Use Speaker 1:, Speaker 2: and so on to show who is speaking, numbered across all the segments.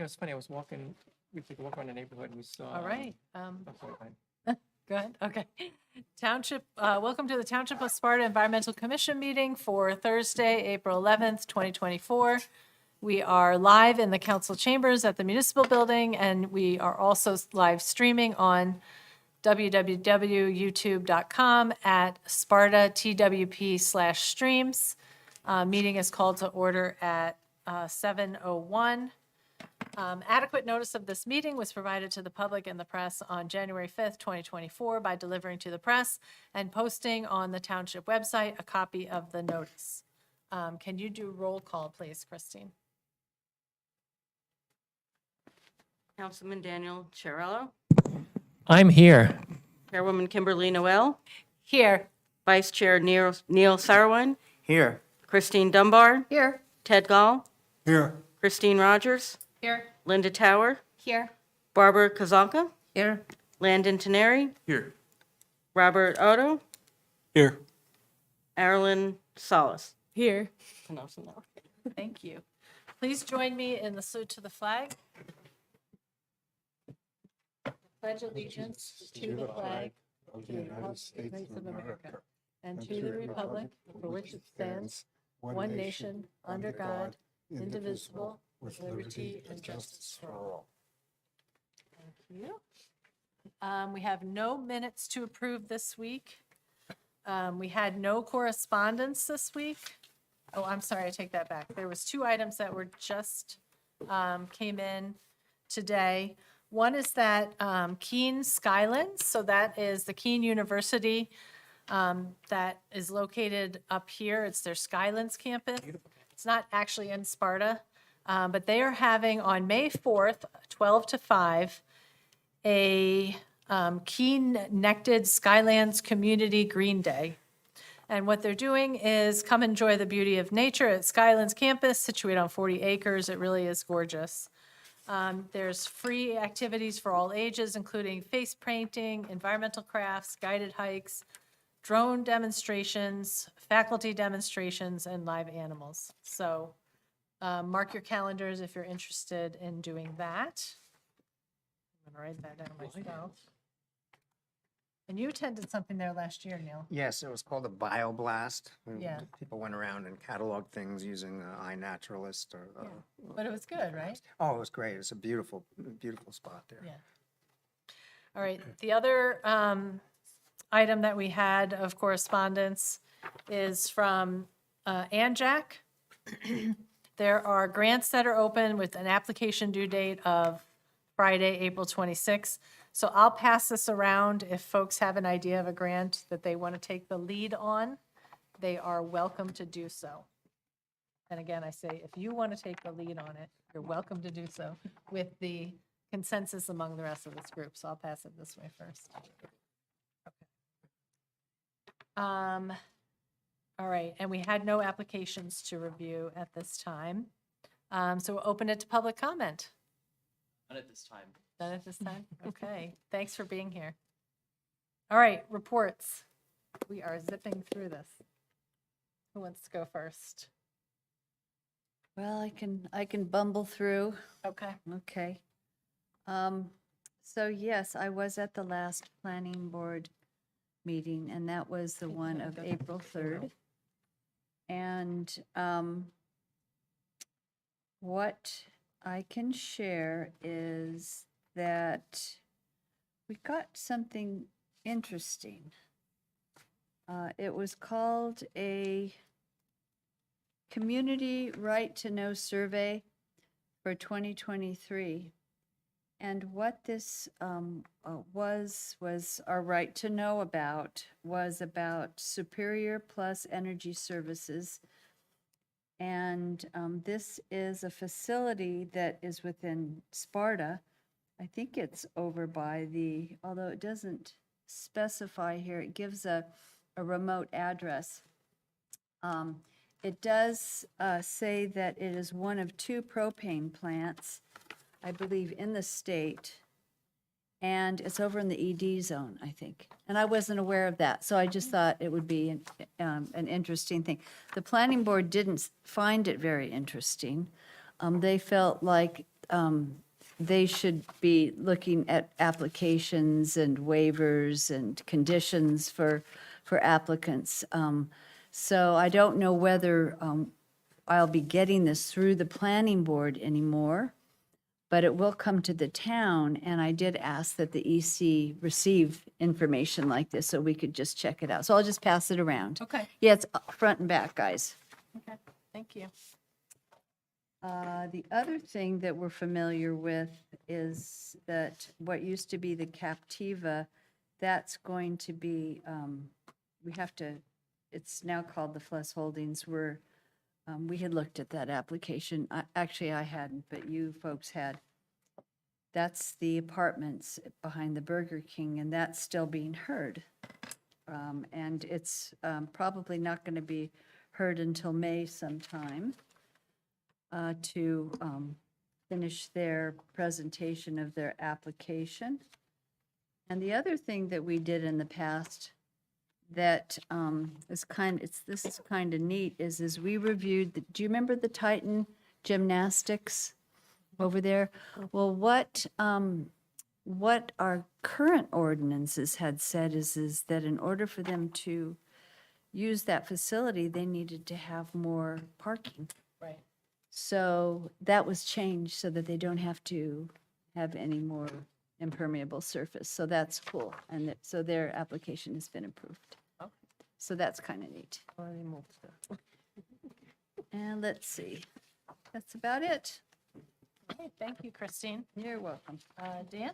Speaker 1: It's funny, I was walking, we took a walk around the neighborhood and we saw.
Speaker 2: All right.
Speaker 1: I'm sorry, fine.
Speaker 2: Go ahead. Okay. Township, welcome to the Township of Sparta Environmental Commission meeting for Thursday, April 11th, 2024. We are live in the council chambers at the municipal building, and we are also live streaming on www.youtube.com at Sparta TWP/streams. Meeting is called to order at 7:01. Adequate notice of this meeting was provided to the public and the press on January 5th, 2024 by delivering to the press and posting on the township website a copy of the notice. Can you do roll call, please, Christine?
Speaker 3: Councilman Daniel Chiarello,
Speaker 1: I'm here.
Speaker 3: Chairwoman Kimberly Noel,
Speaker 2: Here.
Speaker 3: Vice Chair Neil Sarwin,
Speaker 4: Here.
Speaker 3: Christine Dunbar,
Speaker 2: Here.
Speaker 3: Ted Gall,
Speaker 4: Here.
Speaker 3: Christine Rogers,
Speaker 2: Here.
Speaker 3: Linda Tower,
Speaker 2: Here.
Speaker 3: Barbara Kazanka,
Speaker 2: Here.
Speaker 3: Landon Teneri,
Speaker 4: Here.
Speaker 3: Robert Otto,
Speaker 4: Here.
Speaker 3: Marilyn Salas.
Speaker 2: Here.
Speaker 3: Pronouncing that right.
Speaker 2: Thank you. Please join me in the salute to the flag. Pledge allegiance to the flag
Speaker 5: of the United States of America
Speaker 2: and to the republic for which it stands, one nation, under God, indivisible, with liberty and justice for all. Thank you. We have no minutes to approve this week. We had no correspondence this week. Oh, I'm sorry, I take that back. There was two items that were just came in today. One is that Keene Skylands, so that is the Keene University that is located up here. It's their Skylands campus. It's not actually in Sparta, but they are having on May 4th, 12 to 5, a Keene-nected Skylands Community Green Day. And what they're doing is come enjoy the beauty of nature at Skylands campus, situated on 40 acres. It really is gorgeous. There's free activities for all ages, including face painting, environmental crafts, guided hikes, drone demonstrations, faculty demonstrations, and live animals. So mark your calendars if you're interested in doing that. I'm going to write that down myself. And you attended something there last year, Neil.
Speaker 4: Yes, it was called a BioBlast.
Speaker 2: Yeah.
Speaker 4: People went around and cataloged things using iNaturalist or.
Speaker 2: But it was good, right?
Speaker 4: Oh, it was great. It was a beautiful, beautiful spot there.
Speaker 2: Yeah. All right, the other item that we had of correspondence is from ANJAC. There are grants that are open with an application due date of Friday, April 26th. So I'll pass this around if folks have an idea of a grant that they want to take the lead on. They are welcome to do so. And again, I say, if you want to take the lead on it, you're welcome to do so with the consensus among the rest of this group. So I'll pass it this way first. Okay. All right, and we had no applications to review at this time. So we'll open it to public comment.
Speaker 6: Not at this time.
Speaker 2: None at this time? Okay, thanks for being here. All right, reports. We are zipping through this. Who wants to go first?
Speaker 7: Well, I can bumble through.
Speaker 2: Okay.
Speaker 7: Okay. So yes, I was at the last planning board meeting, and that was the one of April 3rd. And what I can share is that we got something interesting. It was called a Community Right to Know Survey for 2023. And what this was our right to know about was about Superior Plus Energy Services. And this is a facility that is within Sparta. I think it's over by although it doesn't specify here, it gives a remote address. It does say that it is one of two propane plants, I believe, in the state. And it's over in the ED zone, I think. And I wasn't aware of that, so I just thought it would be an interesting thing. The planning board didn't find it very interesting. They felt like they should be looking at applications and waivers and conditions for applicants. So I don't know whether I'll be getting this through the planning board anymore, but it will come to the town, and I did ask that the EC receive information like this so we could just check it out. So I'll just pass it around.
Speaker 2: Okay,
Speaker 7: Yeah, it's front and back, guys.
Speaker 2: okay, thank you.
Speaker 7: The other thing that we're familiar with is that what used to be the Captiva, that's going to be, we have to, it's now called the Fluss Holdings. We had looked at that application. Actually, I hadn't, but you folks had. That's the apartments behind the Burger King, and that's still being heard. And it's probably not going to be heard until May sometime to finish their presentation of their application. And the other thing that we did in the past that this is kind of neat is we reviewed, do you remember the Titan Gymnastics over there? Well, what our current ordinances had said is that in order for them to use that facility, they needed to have more parking.
Speaker 2: Right.
Speaker 7: So that was changed so that they don't have to have any more impermeable surface. So that's cool. And so their application has been approved.
Speaker 2: Okay.
Speaker 7: So that's kind of neat. And let's see. That's about it.
Speaker 2: Okay, thank you, Christine.
Speaker 7: You're welcome.
Speaker 2: Dan?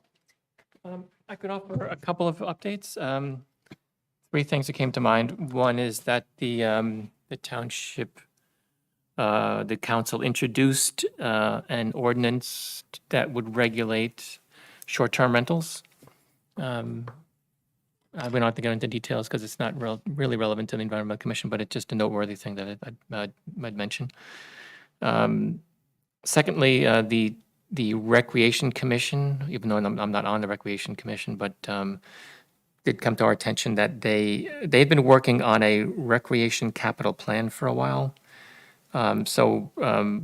Speaker 1: I could offer a couple of updates. Three things that came to mind. One is that the township, the council introduced an ordinance that would regulate short-term rentals. We don't have to go into details because it's not really relevant to the Environmental Commission, but it's just a noteworthy thing that I'd mention. Secondly, the Recreation Commission, even though I'm not on the Recreation Commission, but did come to our attention that they've been working on a recreation capital plan for a while. The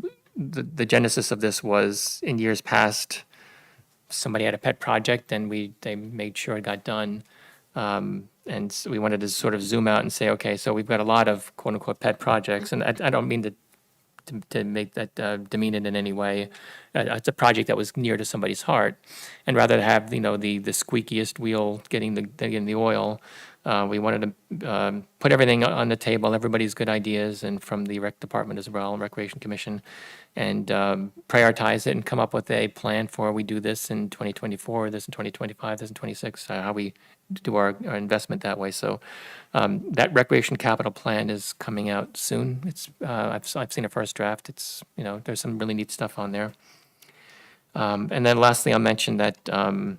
Speaker 1: genesis of this was in years past, somebody had a pet project and they made sure it got done. And so we wanted to sort of zoom out and say, okay, so we've got a lot of quote unquote pet projects, and I don't mean to make that demean it in any way. It's a project that was near to somebody's heart, and rather than have the squeakiest wheel getting the oil, we wanted to put everything on the table, everybody's good ideas, and from the rec department as well, Recreation Commission, and prioritize it and come up with a plan for we do this in 2024, this in 2025, this in 26, how we do our investment that way. So that recreation capital plan is coming out soon. It's I've seen a first draft. It's there's some really neat stuff on there. And then lastly, I'll mention that the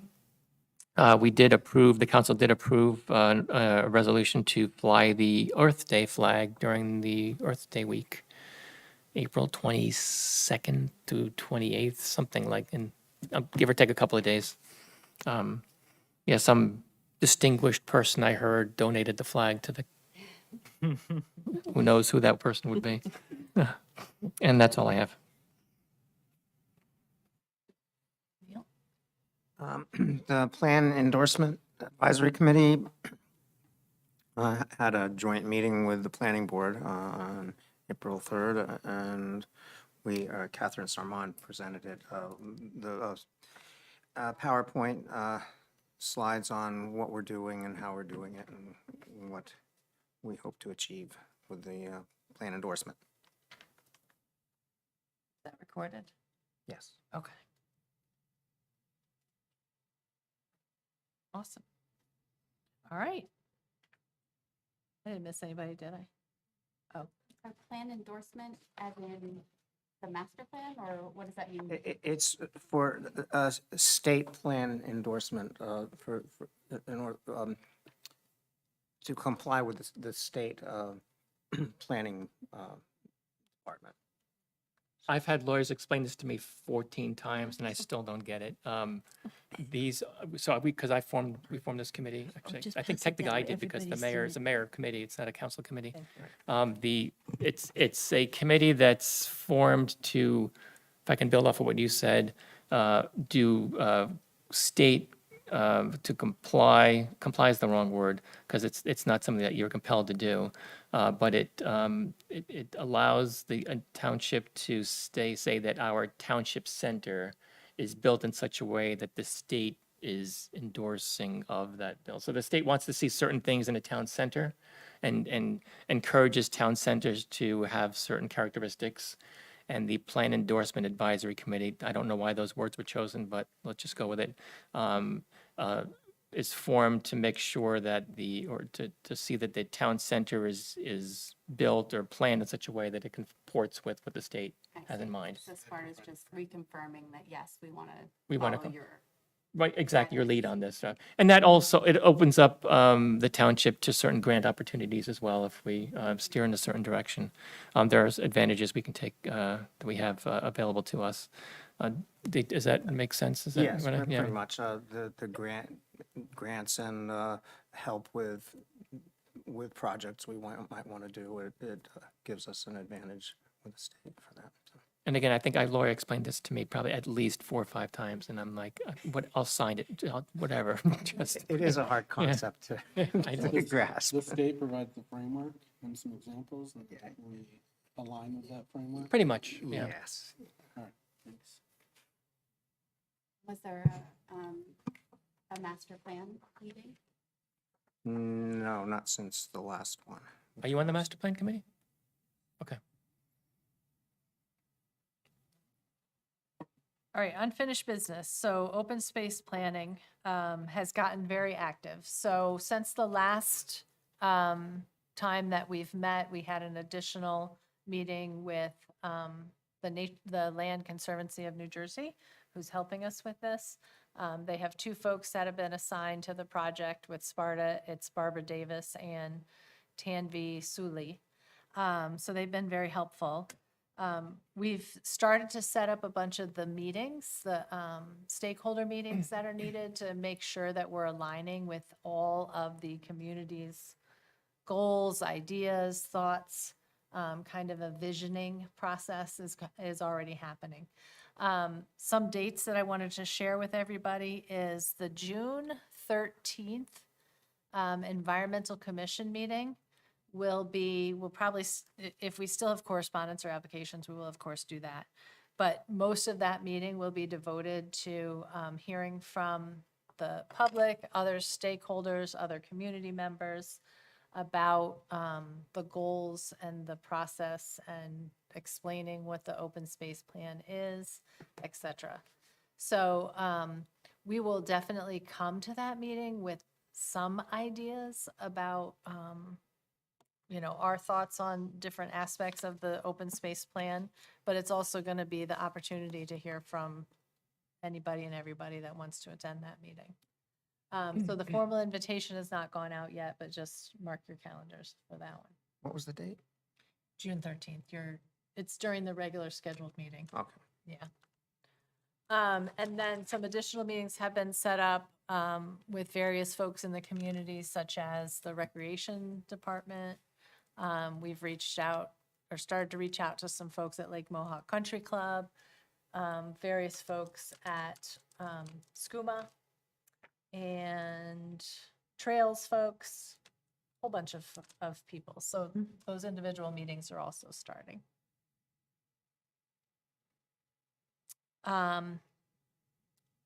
Speaker 1: council did approve a resolution to fly the Earth Day flag during the Earth Day week, April 22nd to 28th, something like, give or take a couple of days. Some distinguished person I heard donated the flag to the, who knows who that person would be. And that's all I have.
Speaker 4: The Plan Endorsement Advisory Committee had a joint meeting with the Planning Board on April 3rd, and Catherine Sarmon presented it. The PowerPoint slides on what we're doing and how we're doing it and what we hope to achieve with the plan endorsement.
Speaker 2: Is that recorded?
Speaker 4: Yes.
Speaker 2: Okay. Awesome. All right. I didn't miss anybody, did I? Oh,
Speaker 8: A plan endorsement as in the master plan, or what does that mean?
Speaker 4: It's for a state plan endorsement in order to comply with the state planning department.
Speaker 1: I've had lawyers explain this to me 14 times and I still don't get it. We formed this committee, actually,
Speaker 2: just
Speaker 1: I think
Speaker 2: pass it
Speaker 1: technically
Speaker 2: down
Speaker 1: I
Speaker 2: to
Speaker 1: did because the
Speaker 2: everybody
Speaker 1: mayor
Speaker 2: so
Speaker 1: is a mayor committee, it's not a council committee.
Speaker 2: thank you.
Speaker 1: It's a committee that's formed to if I can build off of what you said, do state to comply is the wrong word, because it's not something that you're compelled to do, but it allows the township to say that our township center is built in such a way that the state is endorsing of that bill. So the state wants to see certain things in a town center and encourages town centers to have certain characteristics. And the Plan Endorsement Advisory Committee, I don't know why those words were chosen, but let's just go with it, is formed to make sure that or to see that the town center is built or planned in such a way that it comports with what the state has in mind.
Speaker 8: So as far as just reconfirming that, yes, we want
Speaker 1: We
Speaker 8: to
Speaker 1: wanna
Speaker 8: follow
Speaker 1: com-
Speaker 8: your,
Speaker 1: Right, exactly, your lead on this. And that also, it opens up the township to certain grant opportunities as well if we steer in a certain direction. There's advantages we can take, that we have available to us. Does that make sense? Is that
Speaker 4: Yes,
Speaker 1: what I- yeah.
Speaker 4: pretty much. The grants and help with projects we might want to do, it gives us an advantage with the state for that. So.
Speaker 1: And again, I think Lori explained this to me probably at least 4 or 5 times, and I'm like, what, I'll sign it, whatever, just.
Speaker 4: It is a hard concept
Speaker 1: I know.
Speaker 4: to grasp.
Speaker 5: The state provides the framework and some examples, and we align with that framework.
Speaker 1: Pretty much, yeah.
Speaker 4: Yes.
Speaker 5: All right, thanks.
Speaker 8: was there a master plan meeting?
Speaker 4: No, not since the last one.
Speaker 1: Are you on the master plan committee? Okay.
Speaker 2: All right, unfinished business. So open space planning has gotten very active. So since the last time that we've met, we had an additional meeting with the Land Conservancy of New Jersey, who's helping us with this. They have 2 folks that have been assigned to the project with Sparta. It's Barbara Davis and Tanvi Suli. So they've been very helpful. We've started to set up a bunch of the meetings, the stakeholder meetings that are needed to make sure that we're aligning with all of the community's goals, ideas, thoughts. Kind of a visioning process is already happening. Some dates that I wanted to share with everybody is the June 13th Environmental Commission meeting we'll probably, if we still have correspondence or applications, we will of course do that. But most of that meeting will be devoted to hearing from the public, other stakeholders, other community members about the goals and the process and explaining what the open space plan is, et cetera. So we will definitely come to that meeting with some ideas about our thoughts on different aspects of the open space plan, but it's also going to be the opportunity to hear from anybody and everybody that wants to attend that meeting. So the formal invitation has not gone out yet, but just mark your calendars for that one.
Speaker 4: What was the date?
Speaker 2: June 13th, it's during the regular scheduled meeting.
Speaker 4: Okay.
Speaker 2: Yeah. And then some additional meetings have been set up with various folks in the community, such as the Recreation Department. We've reached out or started to reach out to some folks at Lake Mohawk Country Club, various folks at SCUMA and Trails folks, whole bunch of people. So those individual meetings are also starting.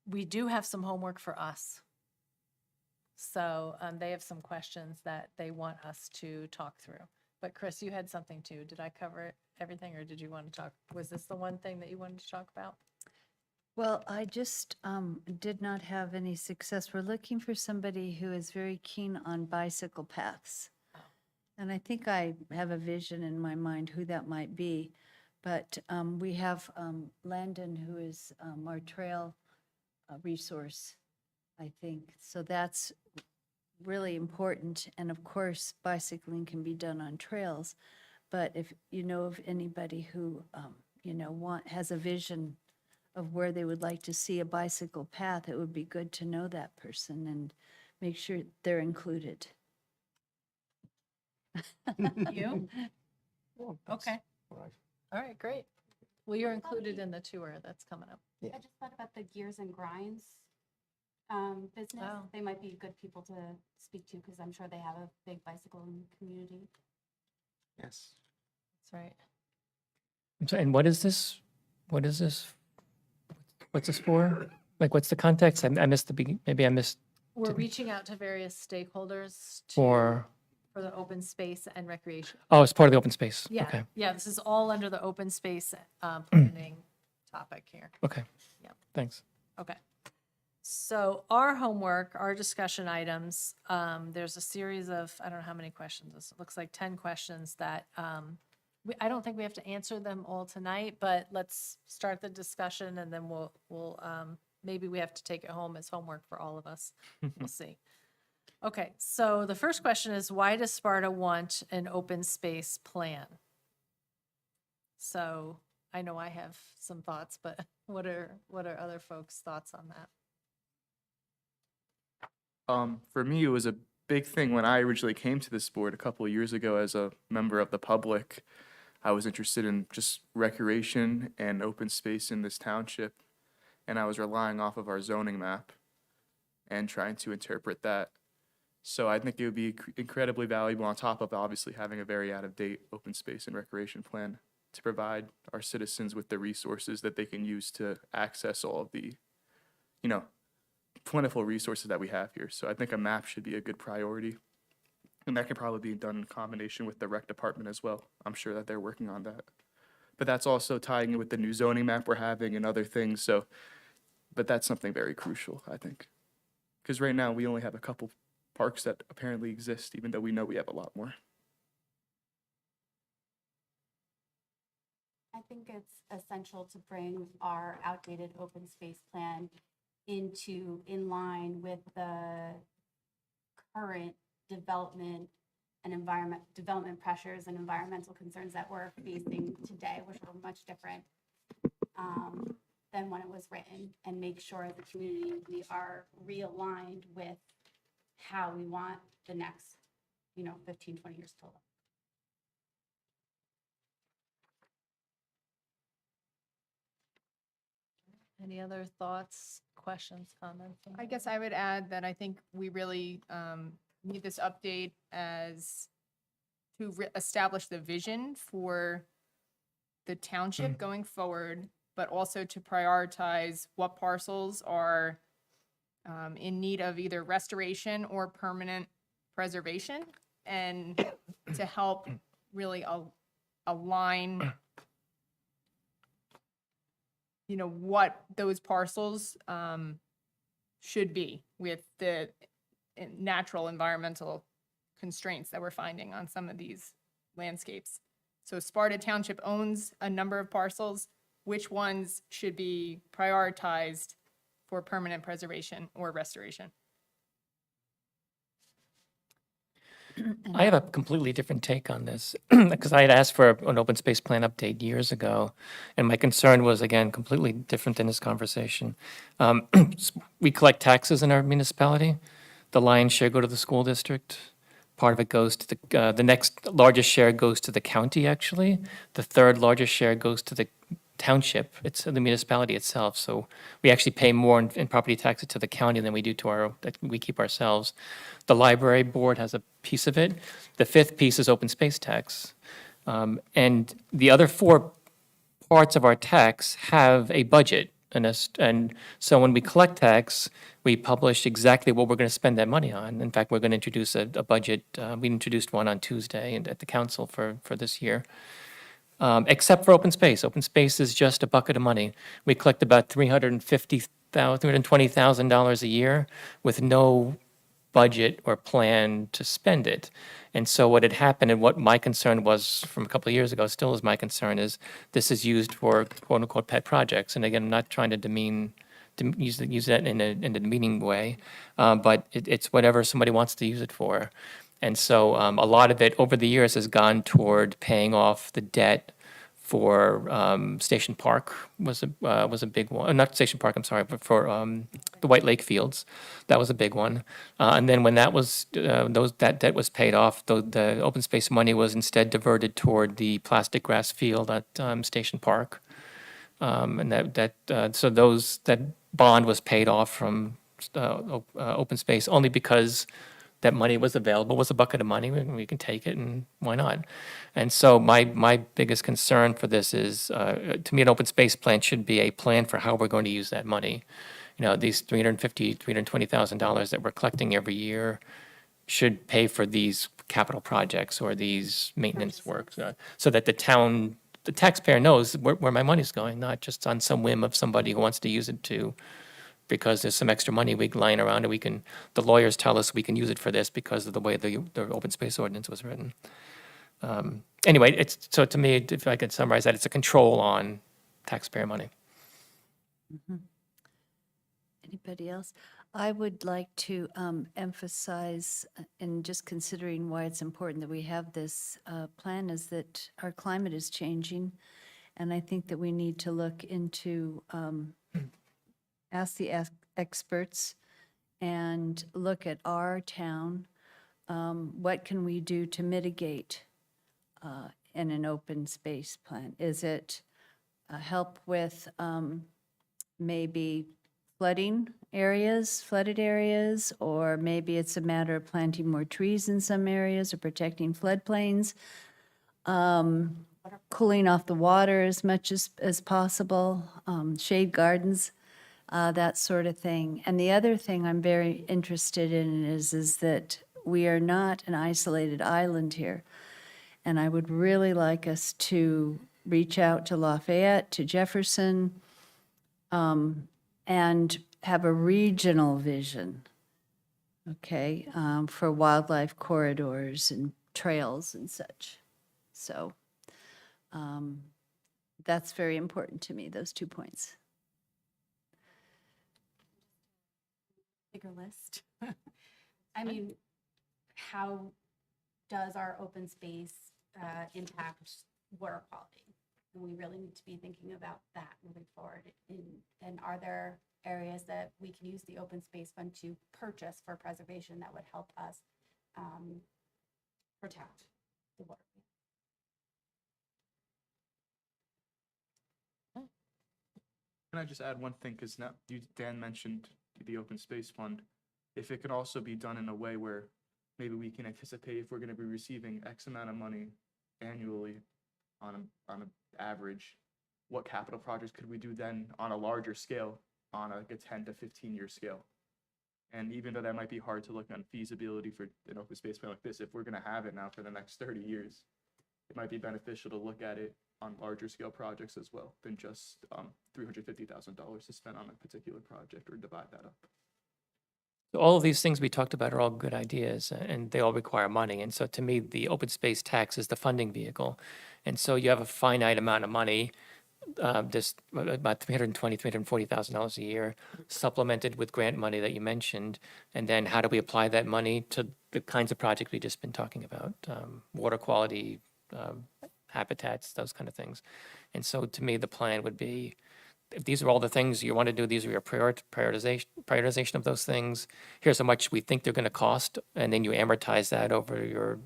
Speaker 2: We do have some homework for us. So they have some questions that they want us to talk through. But Chris, you had something too. Did I cover everything or did you want to talk? Was this the one thing that you wanted to talk about?
Speaker 7: Well, I just did not have any success. We're looking for somebody who is very keen on bicycle paths. And I think I have a vision in my mind who that might be. But we have Landon, who is our trail resource, I think. So that's really important. And of course, bicycling can be done on trails. But if you know of anybody who, has a vision of where they would like to see a bicycle path, it would be good to know that person and make sure they're included.
Speaker 2: You? Okay. All right, great. Well, you're included in the tour that's coming up.
Speaker 8: I just thought about the Gears and Grinds business.
Speaker 2: Oh.
Speaker 8: They might be good people to speak to because I'm sure they have a big bicycle community.
Speaker 4: Yes.
Speaker 2: That's right.
Speaker 1: I'm sorry, and what is this? What is this? What's this for? Like, what's the context? I missed the beginning. Maybe I missed
Speaker 2: We're reaching out to various stakeholders
Speaker 1: for,
Speaker 2: for the open space and recreation.
Speaker 1: oh, it's part of the open space.
Speaker 2: Yeah,
Speaker 1: Okay,
Speaker 2: yeah, this is all under the open space planning topic here.
Speaker 1: okay.
Speaker 2: Yeah.
Speaker 1: Thanks.
Speaker 2: Okay. So our homework, our discussion items, there's a series of, I don't know how many questions, it looks like 10 questions that, I don't think we have to answer them all tonight, but let's start the discussion and then we'll, maybe we have to take it home as homework for all of us. We'll see. Okay, so the first question is, why does Sparta want an open space plan? So I know I have some thoughts, but what are other folks' thoughts on that?
Speaker 9: For me, it was a big thing when I originally came to this board a couple of years ago as a member of the public. I was interested in just recreation and open space in this township, and I was relying off of our zoning map and trying to interpret that. So I think it would be incredibly valuable on top of obviously having a very out-of-date open space and recreation plan to provide our citizens with the resources that they can use to access all of the, plentiful resources that we have here. So I think a map should be a good priority. And that could probably be done in combination with the rec department as well. I'm sure that they're working on that. But that's also tying in with the new zoning map we're having and other things. So, but that's something very crucial, I think. Because right now we only have a couple parks that apparently exist, even though we know we have a lot more.
Speaker 8: I think it's essential to bring our outdated open space plan in line with the current development and development pressures and environmental concerns that we're facing today, which are much different than when it was written, and make sure as a community we are realigned with how we want the next, 15, 20 years to look.
Speaker 2: Any other thoughts, questions, comments?
Speaker 10: I guess I would add that I think we really need this update as to establish the vision for the township going forward, but also to prioritize what parcels are in need of either restoration or permanent preservation, and to help really align what those parcels should be with the natural environmental constraints that we're finding on some of these landscapes. So Sparta Township owns a number of parcels. Which ones should be prioritized for permanent preservation or restoration?
Speaker 1: I have a completely different take on this because I had asked for an open space plan update years ago, and my concern was, again, completely different in this conversation. We collect taxes in our municipality. The lion's share go to the school district. Part of it goes to the next largest share goes to the county, actually. The third largest share goes to the township. It's the municipality itself. So we actually pay more in property taxes to the county than we do to that we keep ourselves. The library board has a piece of it. The fifth piece is open space tax. And the other four parts of our tax have a budget. And so when we collect tax, we publish exactly what we're going to spend that money on. In fact, we're going to introduce a budget. We introduced one on Tuesday at the council for this year. Except for open space. Open space is just a bucket of money. We collect about $320,000 a year with no budget or plan to spend it. And so what had happened, and what my concern was from a couple of years ago, still is my concern, is this is used for quote-unquote pet projects. And again, I'm not trying to use that in a demeaning way, but it's whatever somebody wants to use it for. And so a lot of it over the years has gone toward paying off the debt for Station Park was a big one. Not Station Park, I'm sorry, but for the White Lake Fields, that was a big one. And then when that debt was paid off, the open space money was instead diverted toward the plastic grass field at Station Park. And so that bond was paid off from open space only because that money was available, was a bucket of money, we can take it, and why not? And so my biggest concern for this is, to me, an open space plan should be a plan for how we're going to use that money. You know, these $320,000 that we're collecting every year should pay for these capital projects or these maintenance works, so that the taxpayer knows where my money's going, not just on some whim of somebody who wants to use it because there's some extra money lying around and the lawyers tell us we can use it for this because of the way the open space ordinance was written. Anyway, so to me, if I could summarize that, it's a control on taxpayer money.
Speaker 7: Anybody else? I would like to emphasize, in just considering why it's important that we have this plan, is that our climate is changing. And I think that we need to look into, ask the experts and look at our town. What can we do to mitigate in an open space plan? Is it help with maybe flooded areas, or maybe it's a matter of planting more trees in some areas or protecting floodplains, cooling off the water as much as possible, shade gardens, that sort of thing. And the other thing I'm very interested in is that we are not an isolated island here. And I would really like us to reach out to Lafayette, to Jefferson, and have a regional vision, okay, for wildlife corridors and trails and such. So that's very important to me, those 2 points.
Speaker 8: Bigger list. I mean, how does our open space impact water quality? And we really need to be thinking about that moving forward. And are there areas that we can use the open space fund to purchase for preservation that would help us protect the water?
Speaker 9: Can I just add one thing? Because now Dan mentioned the open space fund. If it could also be done in a way where maybe we can anticipate if we're going to be receiving X amount of money annually on an average, what capital projects could we do then on a larger scale, on a 10 to 15-year scale? And even though that might be hard to look on feasibility for an open space plan like this, if we're going to have it now for the next 30 years, it might be beneficial to look at it on larger scale projects as well than just $350,000 to spend on a particular project, or divide that up.
Speaker 1: So all of these things we talked about are all good ideas, and they all require money. And so to me, the open space tax is the funding vehicle. And so you have a finite amount of money, just about $340,000 a year, supplemented with grant money that you mentioned. And then how do we apply that money to the kinds of projects we've just been talking about? Water quality, habitats, those kind of things. And so to me, the plan would be, if these are all the things you want to do, these are your prioritization of those things. Here's how much we think they're going to cost, and then you amortize that over your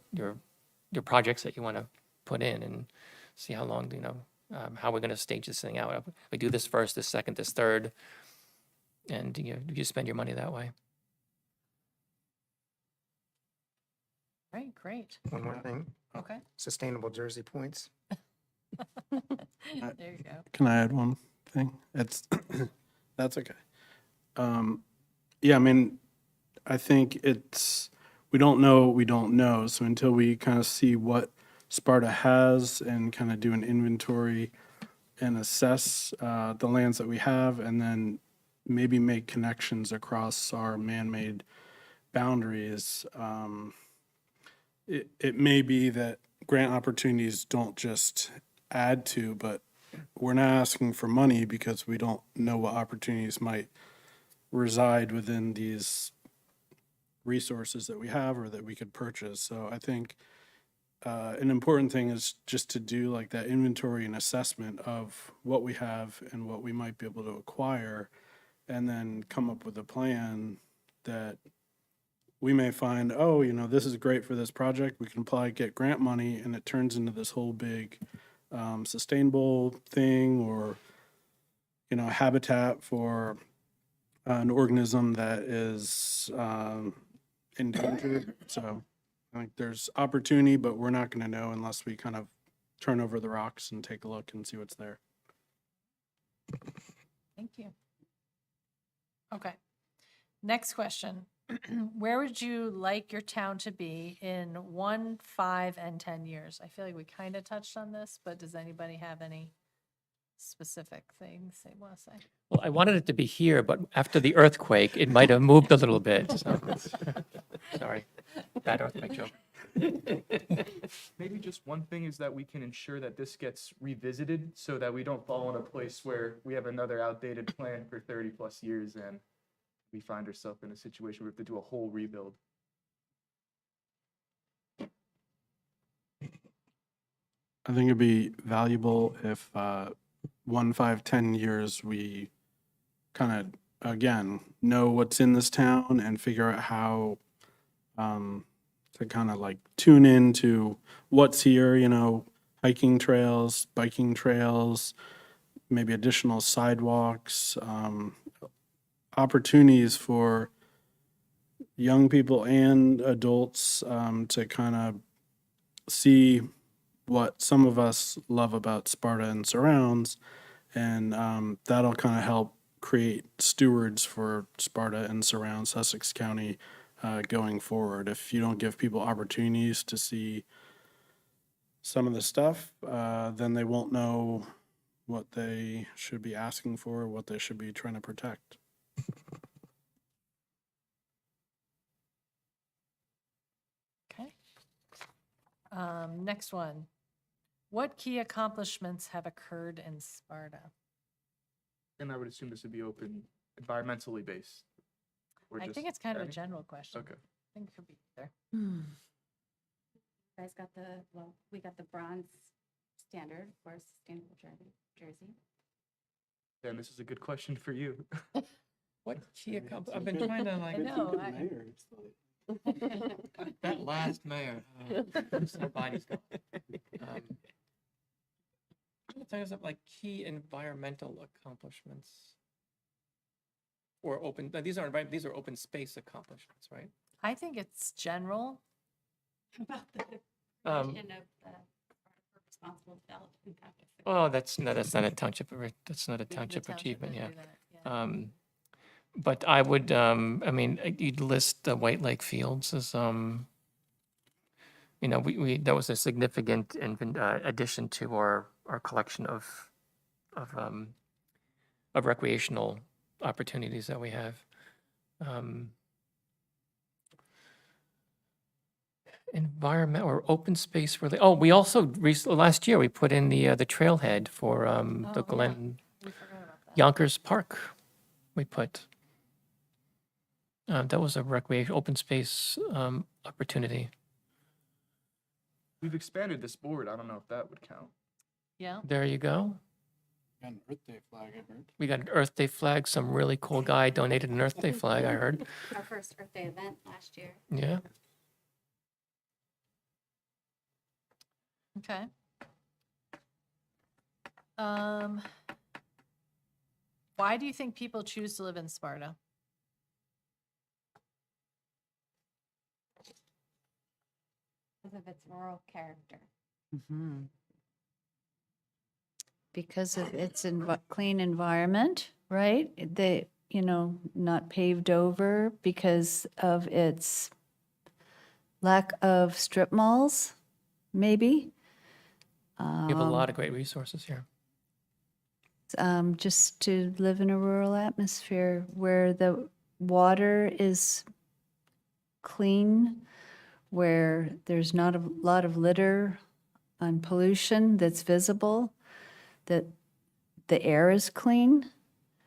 Speaker 1: projects that you want to put in, and see how long, how we're going to stage this thing out. We do this first, this second, this third, and you spend your money that way.
Speaker 10: Right, great.
Speaker 4: One more thing,
Speaker 10: Okay.
Speaker 4: sustainable Jersey points.
Speaker 10: There you go.
Speaker 5: Can I add one thing? It's, that's okay. Yeah, I mean, I think we don't know what we don't know. So until we kind of see what Sparta has and kind of do an inventory and assess the lands that we have, and then maybe make connections across our man-made boundaries, it may be that grant opportunities don't just add to, but we're not asking for money because we don't know what opportunities might reside within these resources that we have or that we could purchase. So I think an important thing is just to do like that inventory and assessment of what we have and what we might be able to acquire, and then come up with a plan that we may find, oh, this is great for this project. We can apply, get grant money, and it turns into this whole big sustainable thing, or habitat for an organism that is endangered. So I think there's opportunity, but we're not going to know unless we kind of turn over the rocks and take a look and see what's there.
Speaker 2: Thank you. Okay. Next question. Where would you like your town to be in 1, 5, and 10 years? I feel like we kind of touched on this, but does anybody have any specific things they want to say?
Speaker 1: Well, I wanted it to be here, but after the earthquake, it might have moved a little bit, so. Sorry, bad earthquake joke.
Speaker 9: Maybe just one thing is that we can ensure that this gets revisited so that we don't fall in a place where we have another outdated plan for 30+ years and we find ourselves in a situation where we have to do a whole rebuild.
Speaker 5: I think it'd be valuable if 1, 5, 10 years we kind of, again, know what's in this town and figure out how to kind of like tune into what's here, hiking trails, biking trails, maybe additional sidewalks, opportunities for young people and adults to kind of see what some of us love about Sparta and surrounds, and that'll kind of help create stewards for Sparta and surround Sussex County going forward. If you don't give people opportunities to see some of the stuff, then they won't know what they should be asking for, what they should be trying to protect.
Speaker 2: Okay. Next one. What key accomplishments have occurred in Sparta?
Speaker 9: And I would assume this would be open, environmentally based. or
Speaker 2: I
Speaker 9: just
Speaker 2: think it's kind of a
Speaker 9: any?
Speaker 2: general question.
Speaker 9: Okay.
Speaker 2: I think it could be there.
Speaker 8: You guys got we got the bronze standard for sustainable Jersey.
Speaker 9: Dan, this is a good question for you.
Speaker 1: What key accomplishment? I've been trying to
Speaker 2: I
Speaker 1: like,
Speaker 2: know.
Speaker 1: that last mayor, our body's going. I'm trying to think of like key environmental accomplishments. Or open, these are open space accomplishments, right?
Speaker 2: I think it's general.
Speaker 8: How about the
Speaker 1: Um,
Speaker 8: vision of the responsible development?
Speaker 1: Oh, that's not a township, that's not a
Speaker 2: The
Speaker 1: township achievement,
Speaker 2: did
Speaker 1: yeah.
Speaker 2: do that, yeah.
Speaker 1: But I would, I mean, you'd list the White Lake Fields as, that was a significant addition to our collection of recreational opportunities that we have. Environment or open space really. Oh, we also last year we put in the trailhead for
Speaker 2: Oh,
Speaker 1: the
Speaker 2: yeah.
Speaker 1: Glen
Speaker 2: We forgot about that.
Speaker 1: Yonkers Park. We put. That was a recreation open space opportunity.
Speaker 9: We've expanded this board. I don't know if that would count.
Speaker 2: Yeah.
Speaker 1: There you go.
Speaker 5: Got an Earth Day flag, I heard.
Speaker 1: We got an Earth Day flag. Some really cool guy donated an Earth Day flag, I heard.
Speaker 8: Our first Earth Day event last year.
Speaker 1: Yeah.
Speaker 2: Okay. Why do you think people choose to live in Sparta?
Speaker 8: Because of its rural character.
Speaker 7: Because of its clean environment, right? They, not paved over because of its lack of strip malls, maybe.
Speaker 1: We have a lot of great resources here.
Speaker 7: Just to live in a rural atmosphere where the water is clean, where there's not a lot of litter and pollution that's visible, that the air is clean.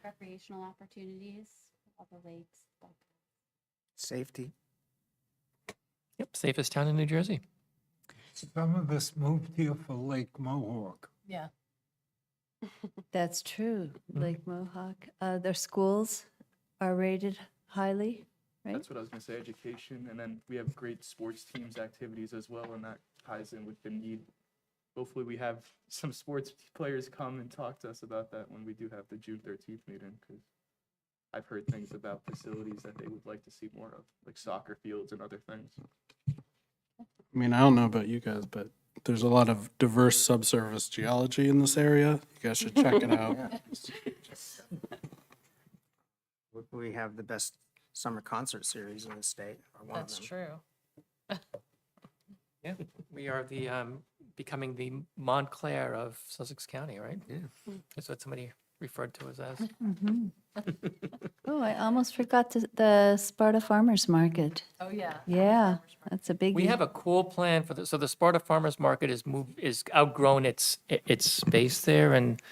Speaker 8: Recreational opportunities, all the lakes.
Speaker 4: Safety.
Speaker 1: Yep, safest town in New Jersey.
Speaker 11: Some of us moved here for Lake Mohawk.
Speaker 2: Yeah.
Speaker 7: That's true. Lake Mohawk. Their schools are rated highly, right?
Speaker 9: That's what I was gonna say, education, and then we have great sports teams, activities as well, and that ties in with the need hopefully we have some sports players come and talk to us about that when we do have the June 13th meeting, because I've heard things about facilities that they would like to see more of, like soccer fields and other things.
Speaker 5: I mean, I don't know about you guys, but there's a lot of diverse subsurface geology in this area. You guys should check it out.
Speaker 4: We have the best summer concert series in the state, or one of
Speaker 2: That's
Speaker 4: them.
Speaker 2: true.
Speaker 1: Yeah, we are the, becoming the Montclair of Sussex County, right?
Speaker 4: Yeah.
Speaker 1: That's what somebody referred to us as.
Speaker 7: Oh, I almost forgot the Sparta Farmers Market.
Speaker 2: Oh, yeah.
Speaker 7: Yeah, that's a big.
Speaker 1: We have a cool plan for the, so the Sparta Farmers Market is outgrown its space there, and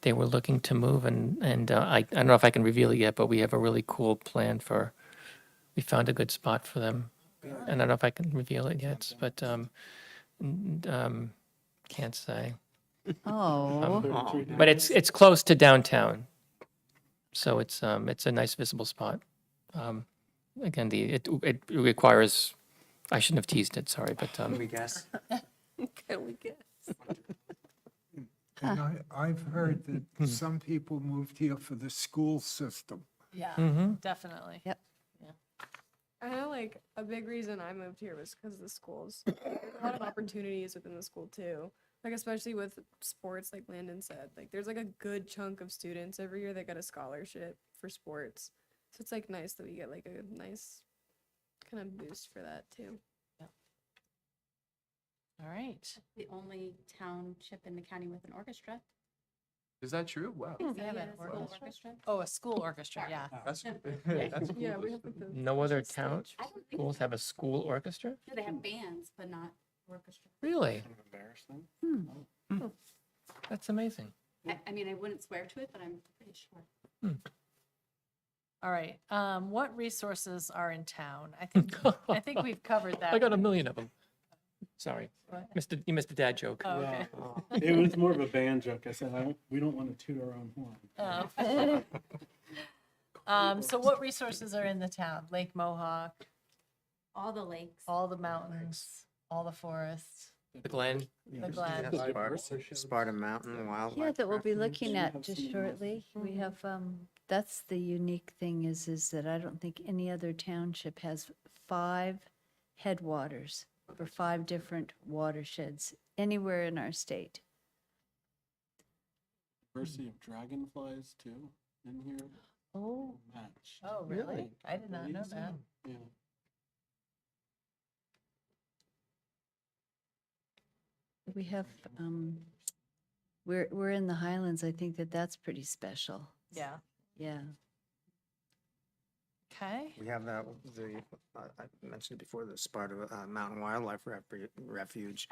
Speaker 1: they were looking to move, and I don't know if I can reveal it yet, but we have a really cool plan for, we found a good spot for them. And I don't know if I can reveal it yet, but, can't say.
Speaker 7: Oh,
Speaker 1: But it's close to downtown. So it's a nice visible spot. Again, it requires, I shouldn't have teased it, sorry, but,
Speaker 4: Can we guess?
Speaker 2: Can we get?
Speaker 11: And I've heard that some people moved here for the school system.
Speaker 2: Yeah,
Speaker 1: Mhm.
Speaker 2: definitely.
Speaker 7: Yep.
Speaker 12: I know, like, a big reason I moved here was because of the schools. There's a lot of opportunities within the school, too. Like, especially with sports, like Landon said. Like, there's, like, a good chunk of students every year that get a scholarship for sports. So it's, like, nice that we get, like, a nice kind of boost for that, too.
Speaker 2: All right.
Speaker 8: The only township in the county with an orchestra.
Speaker 9: Is that true? Wow.
Speaker 2: We have
Speaker 8: Yeah,
Speaker 2: an
Speaker 8: the school
Speaker 2: orchestra?
Speaker 8: orchestra.
Speaker 2: Oh, a school orchestra, yeah.
Speaker 9: That's, that's
Speaker 12: Yeah,
Speaker 9: cool.
Speaker 12: we have, like, the
Speaker 1: no other town
Speaker 8: I don't think
Speaker 1: schools have a school orchestra?
Speaker 8: no, they have bands, but not orchestra.
Speaker 1: Really?
Speaker 5: Embarrassing.
Speaker 1: That's amazing.
Speaker 8: I mean, I wouldn't swear to it, but I'm pretty sure.
Speaker 2: All right. What resources are in town? I think we've covered that.
Speaker 1: I got a million of them. Sorry.
Speaker 2: What?
Speaker 1: You missed a dad joke.
Speaker 2: Oh, okay.
Speaker 5: It was more of a band joke. I said, we don't want to toot our own horn.
Speaker 2: So what resources are in the town? Lake Mohawk,
Speaker 8: All the lakes.
Speaker 2: all the mountains, all the forests,
Speaker 1: The Glen.
Speaker 2: the Glen.
Speaker 4: Sparta Mountain Wildlife.
Speaker 7: yeah, that we'll be
Speaker 4: Refuge.
Speaker 7: looking at just shortly. We have, that's the unique thing is that I don't think any other township has 5 headwaters for 5 different watersheds anywhere in our state.
Speaker 5: Diversity of dragonflies too in here.
Speaker 2: Oh,
Speaker 5: Match.
Speaker 2: oh, really? I did not know that.
Speaker 5: Yeah.
Speaker 7: We have, we're in the Highlands. I think that's pretty special.
Speaker 2: Yeah.
Speaker 7: Yeah.
Speaker 2: Okay.
Speaker 4: We have that, I mentioned before, the Sparta Mountain Wildlife Refuge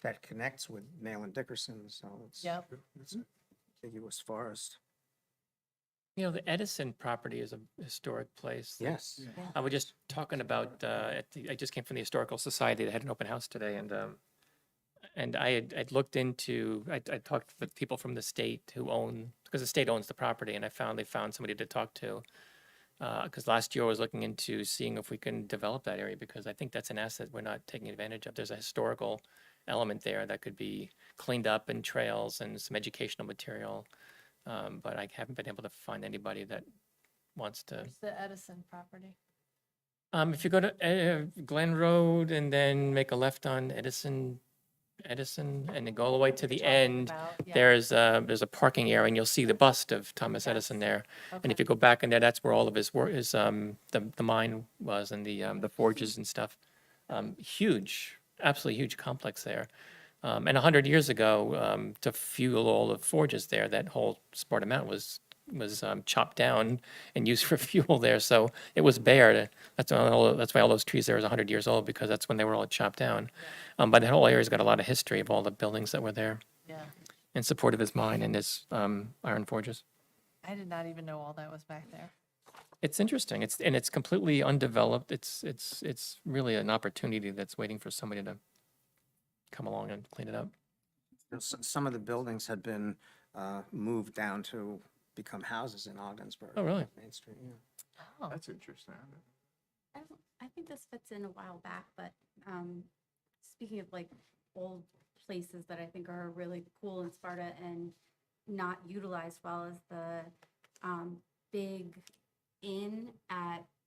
Speaker 4: that connects with Nail and Dickerson, so
Speaker 2: Yep.
Speaker 4: it's a contiguous forest.
Speaker 1: You know, the Edison property is a historic place.
Speaker 4: Yes.
Speaker 1: I was just talking about, I just came from the Historical Society. They had an open house today, and I'd looked into, I talked with people from the state who own, because the state owns the property, and they found somebody to talk to. Because last year I was looking into seeing if we can develop that area, because I think that's an asset we're not taking advantage of. There's a historical element there that could be cleaned up, and trails and some educational material. But I haven't been able to find anybody that wants to.
Speaker 2: Where's the Edison property?
Speaker 1: If you go to Glen Road and then make a left on Edison, and then go all the way to the end, there's a parking area, and you'll see the bust of Thomas Edison there. And if you go back in there, that's where all of his work is, the mine was, and the forges and stuff. Huge, absolutely huge complex there. And 100 years ago, to fuel all the forges there, that whole Sparta Mountain was chopped down and used for fuel there. So it was bare. That's why all those trees there is 100 years old, because that's when they were all chopped down. But the whole area's got a lot of history of all the buildings that were there
Speaker 2: Yeah.
Speaker 1: in support of his mine and his iron forges.
Speaker 2: I did not even know all that was back there.
Speaker 1: It's interesting. It's completely undeveloped. It's really an opportunity that's waiting for somebody to come along and clean it up.
Speaker 4: Some of the buildings had been moved down to become houses in Ogdensburg.
Speaker 1: Oh, really?
Speaker 4: Main Street, yeah.
Speaker 2: Oh,
Speaker 9: That's interesting.
Speaker 8: I think this fits in a while back, but speaking of like old places that I think are really cool in Sparta and not utilized well is the big inn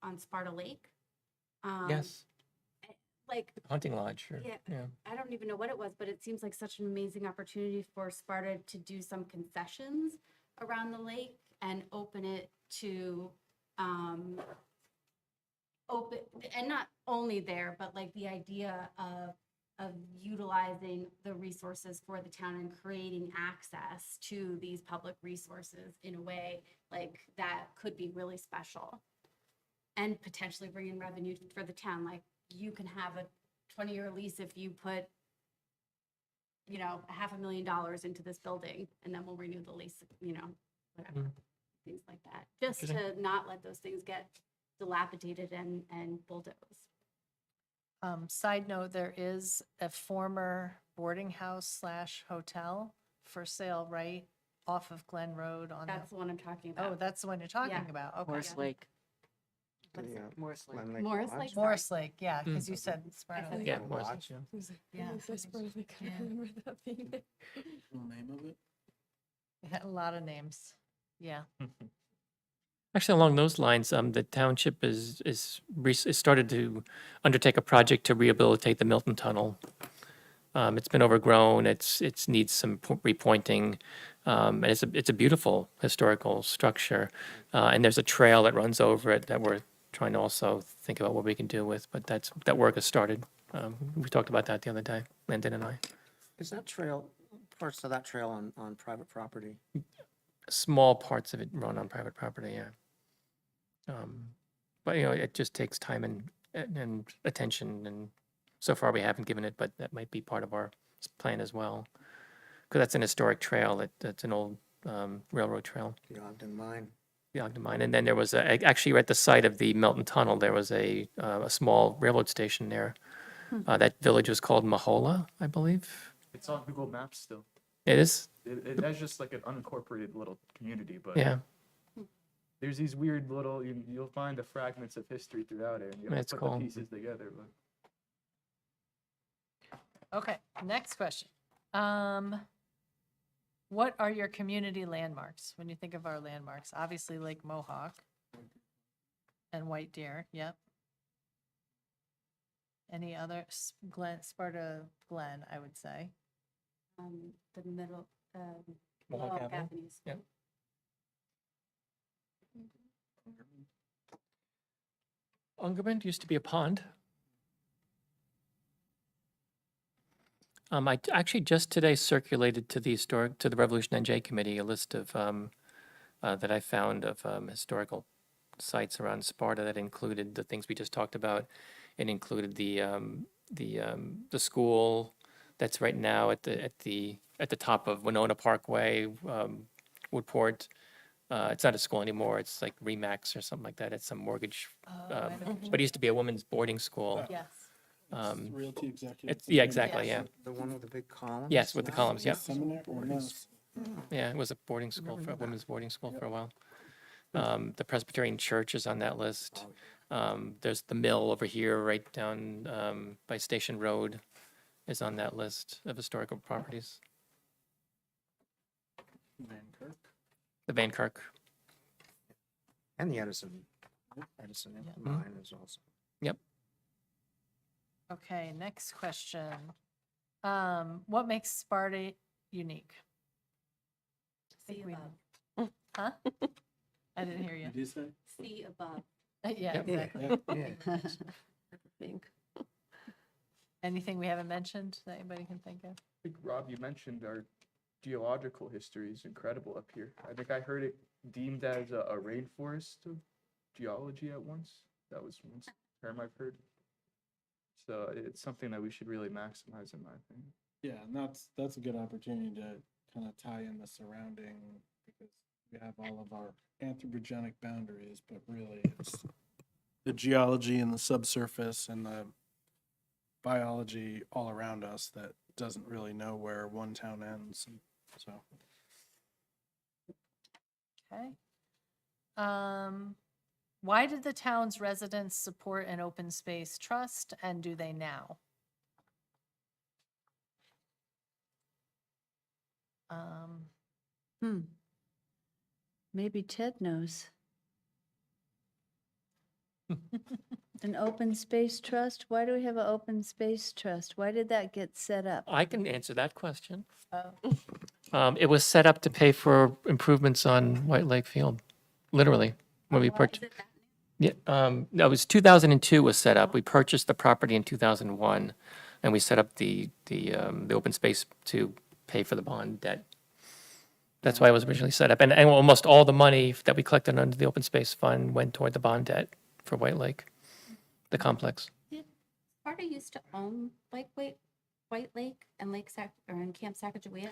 Speaker 8: on Sparta Lake.
Speaker 1: Yes,
Speaker 8: Like,
Speaker 1: hunting lodge, sure.
Speaker 8: yeah, I don't even know what it was, but it seems like such an amazing opportunity for Sparta to do some concessions around the lake and open it to, open, and not only there, but like the idea of utilizing the resources for the town and creating access to these public resources in a way like that could be really special. And potentially bring in revenue for the town, like you can have a 20-year lease if you put, $500,000 into this building, and then we'll renew the lease, whatever, things like that. Just to not let those things get dilapidated and bulldozed.
Speaker 2: Side note, there is a former boarding house / hotel for sale right off of Glen Road on.
Speaker 8: That's the one I'm talking about.
Speaker 2: Oh, that's the one you're talking
Speaker 8: Yeah.
Speaker 2: about. Okay.
Speaker 3: Morris Lake.
Speaker 8: What is
Speaker 4: The,
Speaker 8: it?
Speaker 3: Morris Lake.
Speaker 4: Glen Lake
Speaker 8: Morris
Speaker 4: Lodge?
Speaker 8: Lake?
Speaker 2: Morris Lake, yeah, because you said Sparta
Speaker 8: said
Speaker 2: Lake.
Speaker 1: Yeah,
Speaker 4: Lodge.
Speaker 1: Morris, yeah.
Speaker 12: I was like,
Speaker 2: Yeah.
Speaker 12: "Oh, this part, I
Speaker 2: Yeah.
Speaker 12: can't remember that being there."
Speaker 5: Full name of it?
Speaker 2: It had a lot of names. Yeah.
Speaker 1: Actually, along those lines, the township is started to undertake a project to rehabilitate the Milton Tunnel. It's been overgrown. It's needs some repointing, and it's a beautiful historical structure. And there's a trail that runs over it that we're trying to also think about what we can do with. But that work has started. We talked about that the other day, Landon and I.
Speaker 4: Is that parts of that trail on private property?
Speaker 1: Small parts of it run on private property, yeah. But it just takes time and attention, and so far we haven't given it, but that might be part of our plan as well. Because that's an historic trail, that's an old railroad trail,
Speaker 4: The Ogden Mine?
Speaker 1: the Ogden Mine. And then there was actually at the site of the Melton Tunnel, there was a small railroad station there. That village was called Mahola, I believe.
Speaker 9: It's on Google Maps still.
Speaker 1: It is?
Speaker 9: It has just like an unincorporated little community, but
Speaker 1: Yeah,
Speaker 9: there's these weird little, you'll find the fragments of history throughout it, and you have
Speaker 1: That's
Speaker 9: to put
Speaker 1: cool.
Speaker 9: the pieces together, but.
Speaker 2: Okay, next question. What are your community landmarks when you think of our landmarks? Obviously Lake Mohawk and White Deer, yep. Any other, Sparta Glen, I would say.
Speaker 8: The middle,
Speaker 1: Mohawk
Speaker 8: Mohawk
Speaker 1: Avenue?
Speaker 8: Avenues.
Speaker 1: Yeah. Ungerman used to be a pond. I actually just today circulated to the Revolution NJ Committee a list of that I found of historical sites around Sparta that included the things we just talked about. It included the school that's right now at the top of Winona Parkway, Woodport. It's not a school anymore. It's like Remax or something like that. It's some mortgage,
Speaker 2: I know.
Speaker 1: but it used to be a women's boarding school.
Speaker 2: Yes.
Speaker 5: It's Realty Executive.
Speaker 1: Yeah, exactly. Yeah.
Speaker 4: The one with the big columns?
Speaker 1: Yes, with the
Speaker 4: That
Speaker 1: columns,
Speaker 4: was
Speaker 1: yep.
Speaker 5: Seminary or no?
Speaker 1: Yeah, it was a boarding school for a women's boarding school for a while. The Presbyterian Church is on that list. There's the mill over here, right down by Station Road, is on that list of historical properties.
Speaker 5: Vankirk.
Speaker 1: The Van Kirk.
Speaker 4: And the Edison mine is also.
Speaker 1: Yep.
Speaker 2: Okay, next question. What makes Sparta unique?
Speaker 8: See
Speaker 2: we-
Speaker 8: above.
Speaker 2: Huh? I didn't hear you.
Speaker 5: Did you say?
Speaker 8: See above.
Speaker 2: Yeah,
Speaker 1: Yep.
Speaker 2: exactly.
Speaker 3: Think.
Speaker 2: Anything we haven't mentioned that anybody can think of?
Speaker 9: I think, Rob, you mentioned our geological history is incredible up here. I think I heard it deemed as a rainforest of geology at once. That was one term I've heard. So it's something that we should really maximize, in my opinion.
Speaker 5: Yeah, and that's a good opportunity to kind of tie in the surrounding, because we have all of our anthropogenic boundaries, but really it's the geology and the subsurface and the biology all around us that doesn't really know where one town ends. And so
Speaker 2: Okay. Why did the town's residents support an open space trust, and do they now?
Speaker 7: Maybe Ted knows. An open space trust? Why do we have an open space trust? Why did that get set up?
Speaker 1: I can answer that question.
Speaker 2: Oh.
Speaker 1: It was set up to pay for improvements on White Lake Field, literally, when we purchased. Yeah, no, it was 2002 was set up. We purchased the property in 2001, and we set up the open space to pay for the bond debt. That's why it was originally set up. And almost all the money that we collected under the open space fund went toward the bond debt for White Lake, the complex.
Speaker 8: Did Sparta used to own like White Lake and and Camp Sacagawea?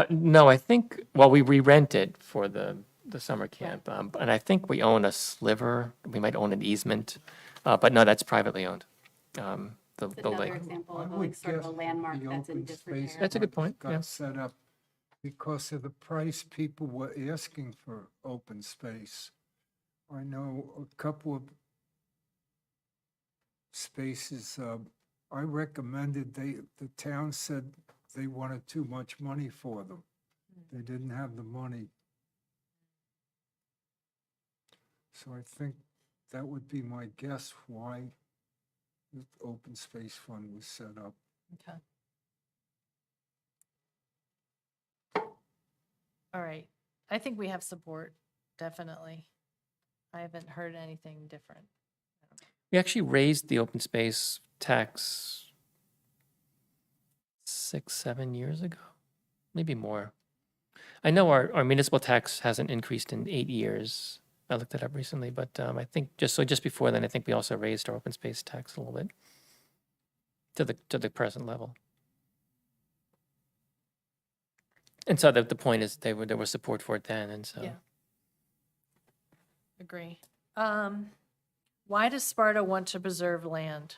Speaker 1: No, I think, well, we re-rent it for the summer camp. And I think we own a sliver. We might own an easement. But no, that's privately owned. The
Speaker 8: Another
Speaker 1: lake.
Speaker 8: example
Speaker 11: I
Speaker 8: of
Speaker 11: would
Speaker 8: like sort of a
Speaker 11: guess
Speaker 8: landmark
Speaker 11: the
Speaker 8: that's in
Speaker 11: open
Speaker 8: different
Speaker 11: space
Speaker 8: areas.
Speaker 1: That's a good point, yeah.
Speaker 11: Got set up because of the price people were asking for open space. I know a couple of spaces, I recommended the town said they wanted too much money for them. They didn't have the money. So I think that would be my guess why the open space fund was set up.
Speaker 2: Okay. All right. I think we have support, definitely. I haven't heard anything different.
Speaker 1: We actually raised the open space tax 6, 7 years ago, maybe more. I know our municipal tax hasn't increased in 8 years. I looked it up recently, but I think just before then, I think we also raised our open space tax a little bit to the present level. And so the point is there was support for it then, and so.
Speaker 2: Yeah. Agree. Why does Sparta want to preserve land?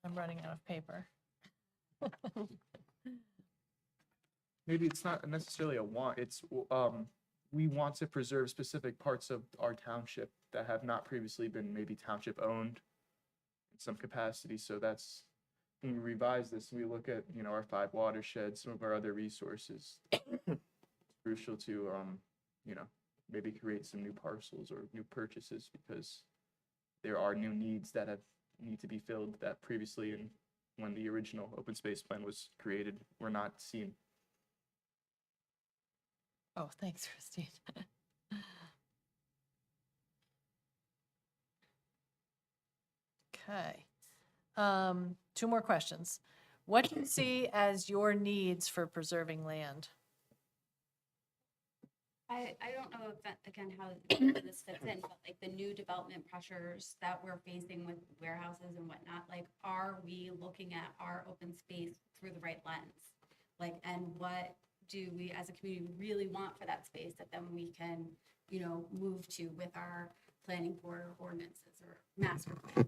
Speaker 2: I'm running out of paper.
Speaker 9: Maybe it's not necessarily a want, it's, we want to preserve specific parts of our township that have not previously been maybe township owned in some capacity, so that's, when we revise this, we look at, our 5 watersheds, some of our other resources. Crucial to, maybe create some new parcels or new purchases, because there are new needs that need to be filled that previously, and when the original open space plan was created, were not seen.
Speaker 2: Oh, thanks, Christine. Okay. 2 more questions. What do you see as your needs for preserving land?
Speaker 8: I don't know if that, again, how this fits in, but like the new development pressures that we're facing with warehouses and whatnot, like, are we looking at our open space through the right lens? Like, and what do we as a community really want for that space that then we can, move to with our planning board ordinances or master plan?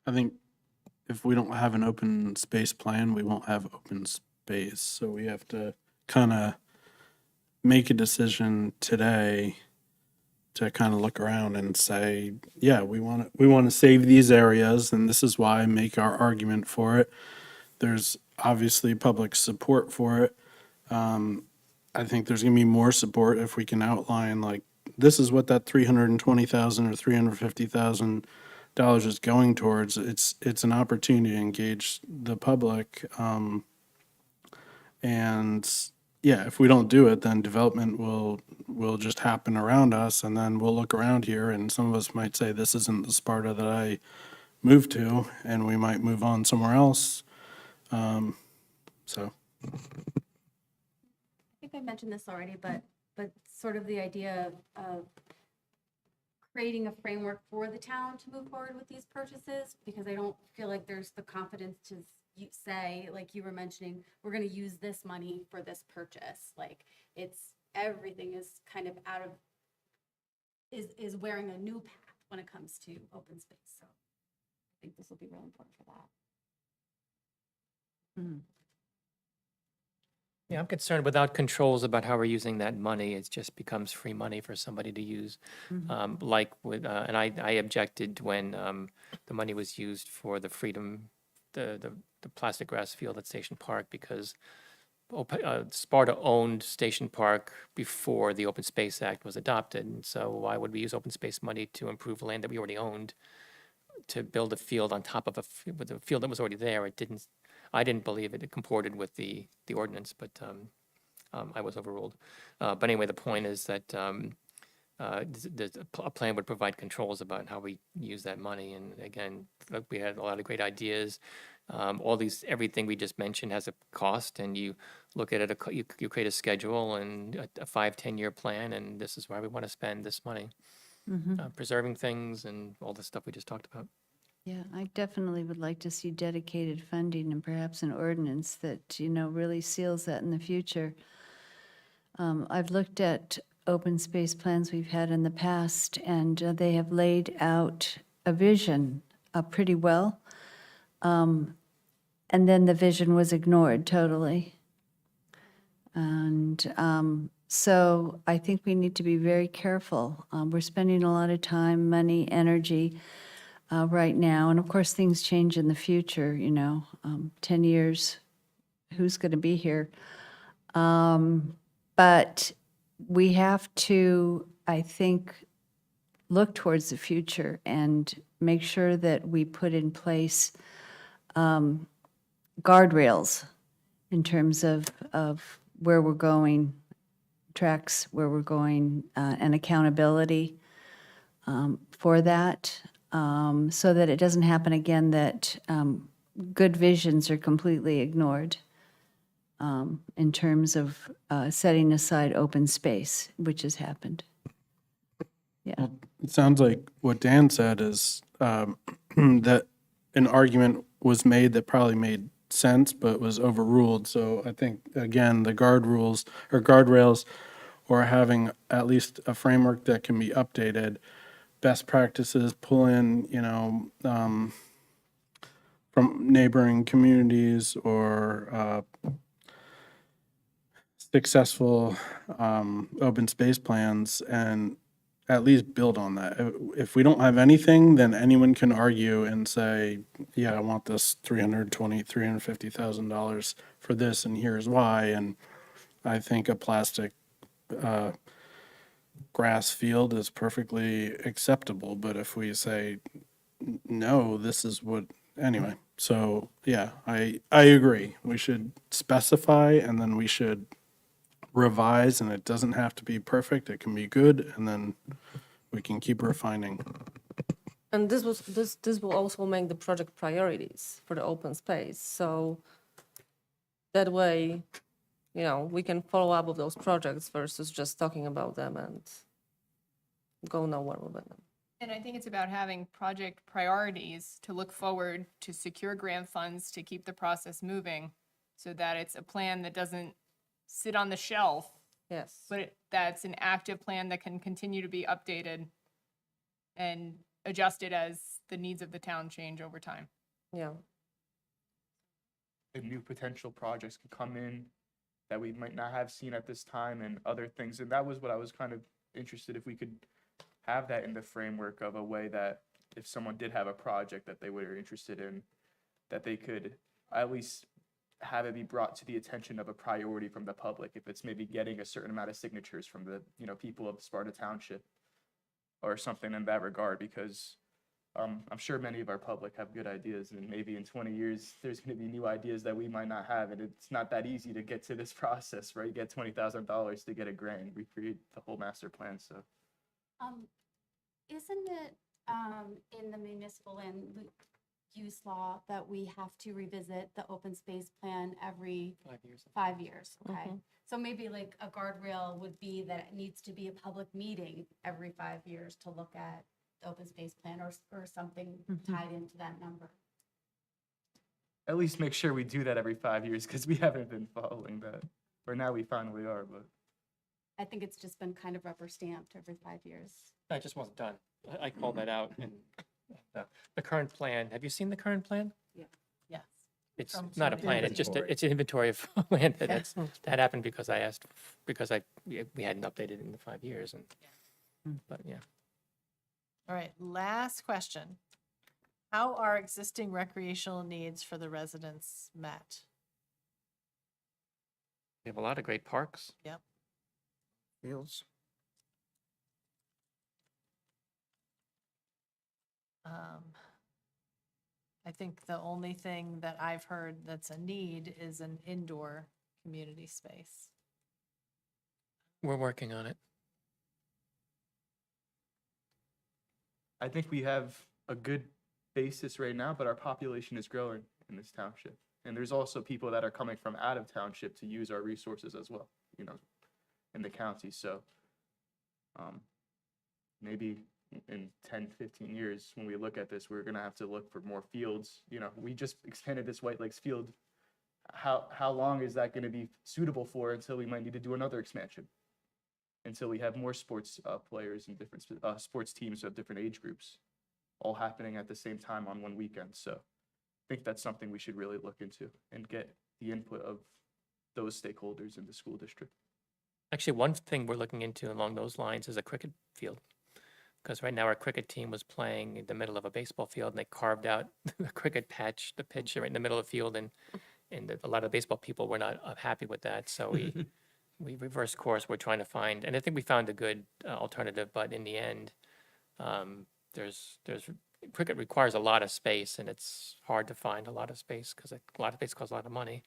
Speaker 5: I think if we don't have an open space plan, we won't have open space. So we have to kind of make a decision today to kind of look around and say, yeah, we want to save these areas, and this is why. Make our argument for it. There's obviously public support for it. I think there's going to be more support if we can outline, like, this is what that $320,000 or $350,000 is going towards. It's an opportunity to engage the public. And yeah, if we don't do it, then development will just happen around us, and then we'll look around here, and some of us might say, this isn't the Sparta that I moved to, and we might move on somewhere else. So.
Speaker 8: I think I mentioned this already, but sort of the idea of creating a framework for the town to move forward with these purchases, because I don't feel like there's the confidence to say, like you were mentioning, we're going to use this money for this purchase. Like, everything is kind of is wearing a new path when it comes to open space. So I think this will be really important for that.
Speaker 1: Yeah, I'm concerned without controls about how we're using that money, it just becomes free money for somebody to use. Like with, and I objected when the money was used for the Freedom the plastic grass field at Station Park because Sparta owned Station Park before the Open Space Act was adopted. And so why would we use open space money to improve land that we already owned to build a field on top of with a field that was already there? I didn't believe it comported with the ordinance, but I was overruled. But anyway, the point is that a plan would provide controls about how we use that money. And again, we had a lot of great ideas. Everything we just mentioned has a cost, and you look at it, you create a schedule and a 5-10 year plan, and this is why we want to spend this money. Preserving things and all the stuff we just talked about.
Speaker 7: Yeah, I definitely would like to see dedicated funding and perhaps an ordinance that, really seals that in the future. I've looked at open space plans we've had in the past, and they have laid out a vision pretty well. And then the vision was ignored totally. And so I think we need to be very careful. We're spending a lot of time, money, energy right now. And of course, things change in the future, 10 years, who's going to be here? But we have to, I think, look towards the future and make sure that we put in place guardrails in terms of where we're going, tracks where we're going, and accountability for that, so that it doesn't happen again that good visions are completely ignored in terms of setting aside open space, which has happened. Yeah.
Speaker 5: It sounds like what Dan said is that an argument was made that probably made sense but was overruled. So I think, again, the guardrails or having at least a framework that can be updated, best practices, pull in, from neighboring communities or successful open space plans, and at least build on that. If we don't have anything, then anyone can argue and say, yeah, I want this $350,000 for this, and here's why. And I think a plastic grass field is perfectly acceptable. But if we say, no, this is what, anyway. So yeah, I agree. We should specify, and then we should revise, and it doesn't have to be perfect. It can be good, and then we can keep refining.
Speaker 3: And this will also make the project priorities for the open space. So that way, we can follow up with those projects versus just talking about them and go nowhere with them.
Speaker 10: And I think it's about having project priorities to look forward to secure grant funds to keep the process moving so that it's a plan that doesn't sit on the shelf,
Speaker 3: Yes.
Speaker 10: but that's an active plan that can continue to be updated and adjusted as the needs of the town change over time.
Speaker 3: Yeah.
Speaker 9: And new potential projects could come in that we might not have seen at this time and other things. And that was what I was kind of interested, if we could have that in the framework of a way that if someone did have a project that they were interested in, that they could at least have it be brought to the attention of a priority from the public. If it's maybe getting a certain amount of signatures from the, people of Sparta Township or something in that regard, because I'm sure many of our public have good ideas, and maybe in 20 years, there's going to be new ideas that we might not have. And it's not that easy to get to this process, right? Get $20,000 to get a grant, recreate the whole master plan. So
Speaker 8: Isn't it in the municipal land use law that we have to revisit the open space plan every
Speaker 1: 5 years.
Speaker 8: 5 years? Okay. So maybe like a guardrail would be that it needs to be a public meeting every 5 years to look at the open space plan or something tied into that number.
Speaker 9: at least make sure we do that every 5 years, because we haven't been following that. Or now we finally are, but.
Speaker 8: I think it's just been kind of rubber stamped every 5 years.
Speaker 1: It just wasn't done. I called that out in the current plan. Have you seen the current plan?
Speaker 2: Yes.
Speaker 1: It's not a plan, it's just, it's an inventory of land that happened because we hadn't updated it in the 5 years and, but yeah.
Speaker 2: All right, last question. How are existing recreational needs for the residents met?
Speaker 1: We have a lot of great parks.
Speaker 2: Yep.
Speaker 4: Fields.
Speaker 2: I think the only thing that I've heard that's a need is an indoor community space.
Speaker 1: We're working on it.
Speaker 9: I think we have a good basis right now, but our population is growing in this township. And there's also people that are coming from out of township to use our resources as well, you know, in the county. So maybe in 10, 15 years, when we look at this, we're gonna have to look for more fields. You know, we just expanded this White Lakes field. How long is that gonna be suitable for until we might need to do another expansion? Until we have more sports players and different sports teams of different age groups, all happening at the same time on one weekend. So I think that's something we should really look into and get the input of those stakeholders in the school district.
Speaker 1: Actually, one thing we're looking into along those lines is a cricket field. Because right now our cricket team was playing in the middle of a baseball field and they carved out the cricket patch, the pitch right in the middle of the field. And a lot of baseball people were not happy with that. So we reversed course. We're trying to find, and I think we found a good alternative, but in the end, cricket requires a lot of space and it's hard to find a lot of space because a lot of space costs a lot of money.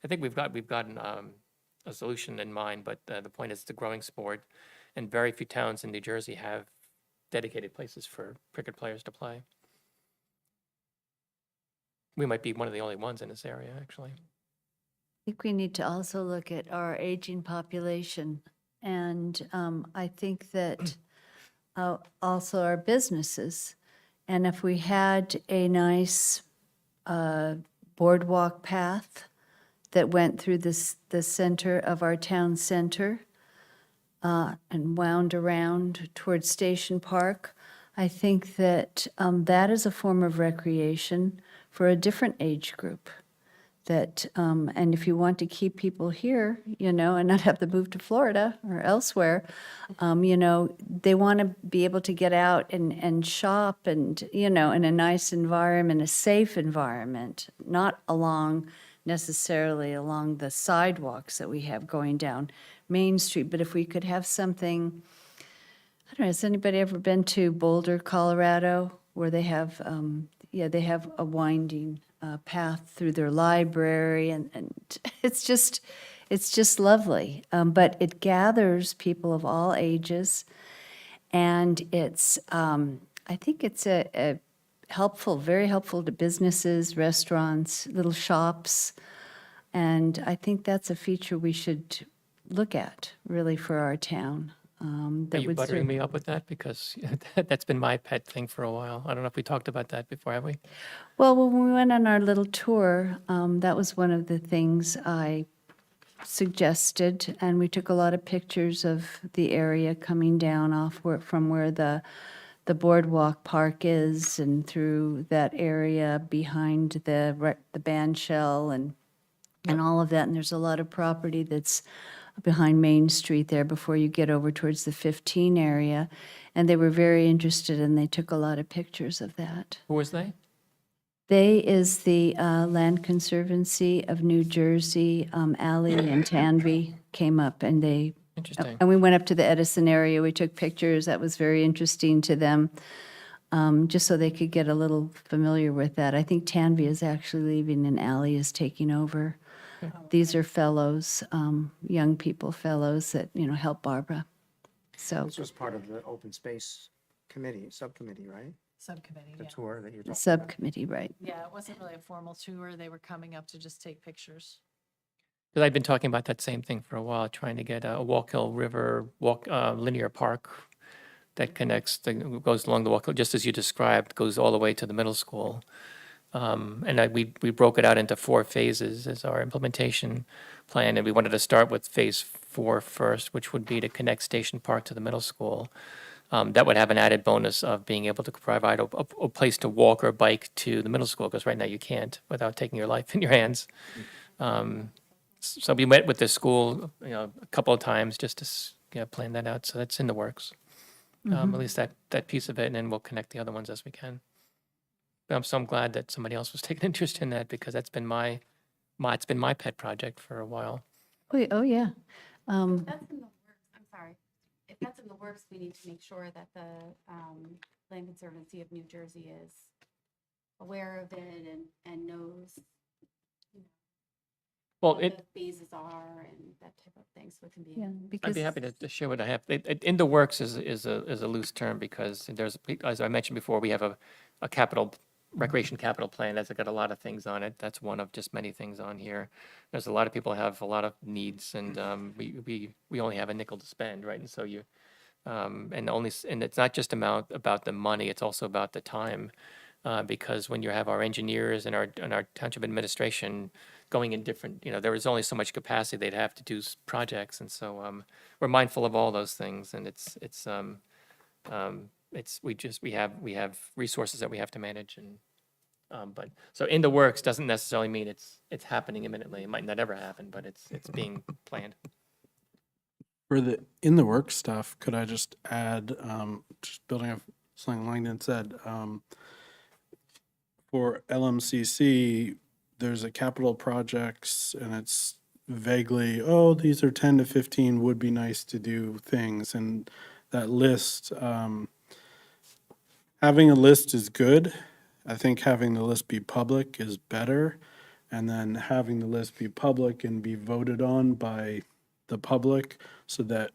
Speaker 1: I think we've gotten a solution in mind, but the point is it's a growing sport and very few towns in New Jersey have dedicated places for cricket players to play. We might be one of the only ones in this area, actually.
Speaker 7: I think we need to also look at our aging population. And I think that also our businesses. And if we had a nice boardwalk path that went through the center of our town center and wound around towards Station Park, I think that that is a form of recreation for a different age group. That, and if you want to keep people here, you know, and not have them move to Florida or elsewhere, you know, they want to be able to get out and shop and, you know, in a nice environment, a safe environment, not necessarily along the sidewalks that we have going down Main Street. But if we could have something, I don't know, has anybody ever been to Boulder, Colorado, where they have, they have a winding path through their library, and it's just lovely. But it gathers people of all ages, and it's I think it's a helpful, very helpful to businesses, restaurants, little shops, and I think that's a feature we should look at really for our town.
Speaker 1: Are you buttering me up with that? Because that's been my pet thing for a while. I don't know if we talked about that before, have we?
Speaker 7: Well, when we went on our little tour, that was one of the things I suggested, and we took a lot of pictures of the area coming down from where the boardwalk park is, and through that area behind the band shell and all of that. And there's a lot of property that's behind Main Street there before you get over towards the 15 area. And they were very interested and they took a lot of pictures of that.
Speaker 1: Who was they?
Speaker 7: They is the Land Conservancy of New Jersey. Ally and Tanvi came up and
Speaker 1: Interesting.
Speaker 7: and we went up to the Edison area. We took pictures. That was very interesting to them, just so they could get a little familiar with that. I think Tanvi is actually leaving and Ally is taking over. These are fellows, young people fellows that, you know, help Barbara. So
Speaker 4: This was part of the open space subcommittee, right?
Speaker 2: Subcommittee,
Speaker 4: The
Speaker 2: yeah.
Speaker 4: tour that you're talking about.
Speaker 7: subcommittee, right?
Speaker 2: Yeah, it wasn't really a formal tour. They were coming up to just take pictures.
Speaker 1: Because I've been talking about that same thing for a while, trying to get a Wallkill River linear park that goes along the Wallkill, just as you described, goes all the way to the middle school. And we broke it out into 4 phases as our implementation plan, and we wanted to start with phase 4 first, which would be to connect Station Park to the middle school. That would have an added bonus of being able to provide a place to walk or bike to the middle school, because right now you can't without taking your life in your hands. So we met with the school, you know, a couple of times just to plan that out. So that's in the works. At least that piece of it, and then we'll connect the other ones as we can. I'm glad that somebody else was taking interest in that because that's been it's been my pet project for a while.
Speaker 7: Oh, yeah.
Speaker 8: If that's in the works, I'm sorry. If that's in the works, we need to make sure that the Land Conservancy of New Jersey is aware of it and knows
Speaker 1: Well,
Speaker 8: what
Speaker 1: it,
Speaker 8: the phases are and that type of thing, so it can be.
Speaker 7: Yeah,
Speaker 1: I'd
Speaker 7: because
Speaker 1: be happy to share what I have. In the works is a loose term because as I mentioned before, we have a capital, recreation capital plan that's got a lot of things on it. That's one of just many things on here. There's a lot of people have a lot of needs and we only have a nickel to spend, right? And so and it's not just about the money, it's also about the time. Because when you have our engineers and our township administration going in different, there is only so much capacity they'd have to do projects, and so we're mindful of all those things, and we have resources that we have to manage, and but so in the works doesn't necessarily mean it's happening imminently. It might not ever happen, but it's being planned.
Speaker 5: For the in the work stuff, could I just add, just building off something Langdon said, for LMCC, there's a capital projects and it's vaguely, oh, these are 10 to 15 would be nice to do things. And that list, having a list is good. I think having the list be public is better. And then having the list be public and be voted on by the public so that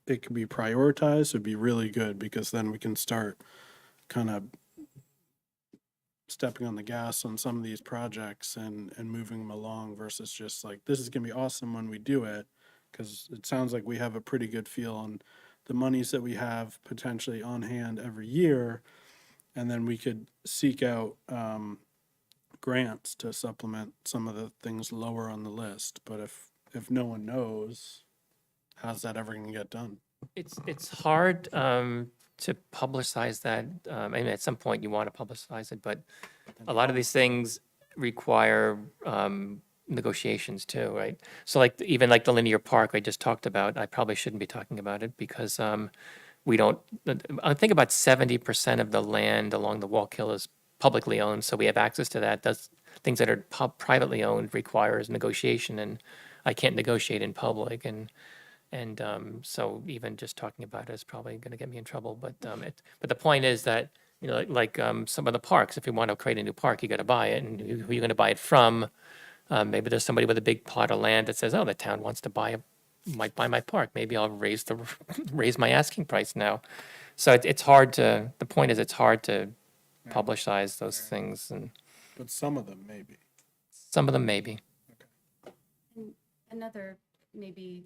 Speaker 5: it can be prioritized would be really good because then we can start kind of stepping on the gas on some of these projects and moving them along versus just like, this is gonna be awesome when we do it. Cause it sounds like we have a pretty good feel on the monies that we have potentially on hand every year. And then we could seek out, grants to supplement some of the things lower on the list. But if no one knows, how's that ever gonna get done?
Speaker 1: It's hard to publicize that. I mean, at some point you want to publicize it, but a lot of these things require negotiations too, right? So even like the linear park I just talked about, I probably shouldn't be talking about it because we don't, I think about 70% of the land along the Wallkill is publicly owned, so we have access to that. Those things that are privately owned requires negotiation, and I can't negotiate in public, and so even just talking about it is probably going to get me in trouble. But the point is that like some of the parks, if you want to create a new park, you got to buy it, and who are you going to buy it from? Maybe there's somebody with a big plot of land that says, oh, the town wants to might buy my park. Maybe I'll raise my asking price now. So it's hard to. The point is, it's hard to publicize those things, and
Speaker 5: But some of them maybe.
Speaker 1: some of them maybe.
Speaker 8: And another, maybe,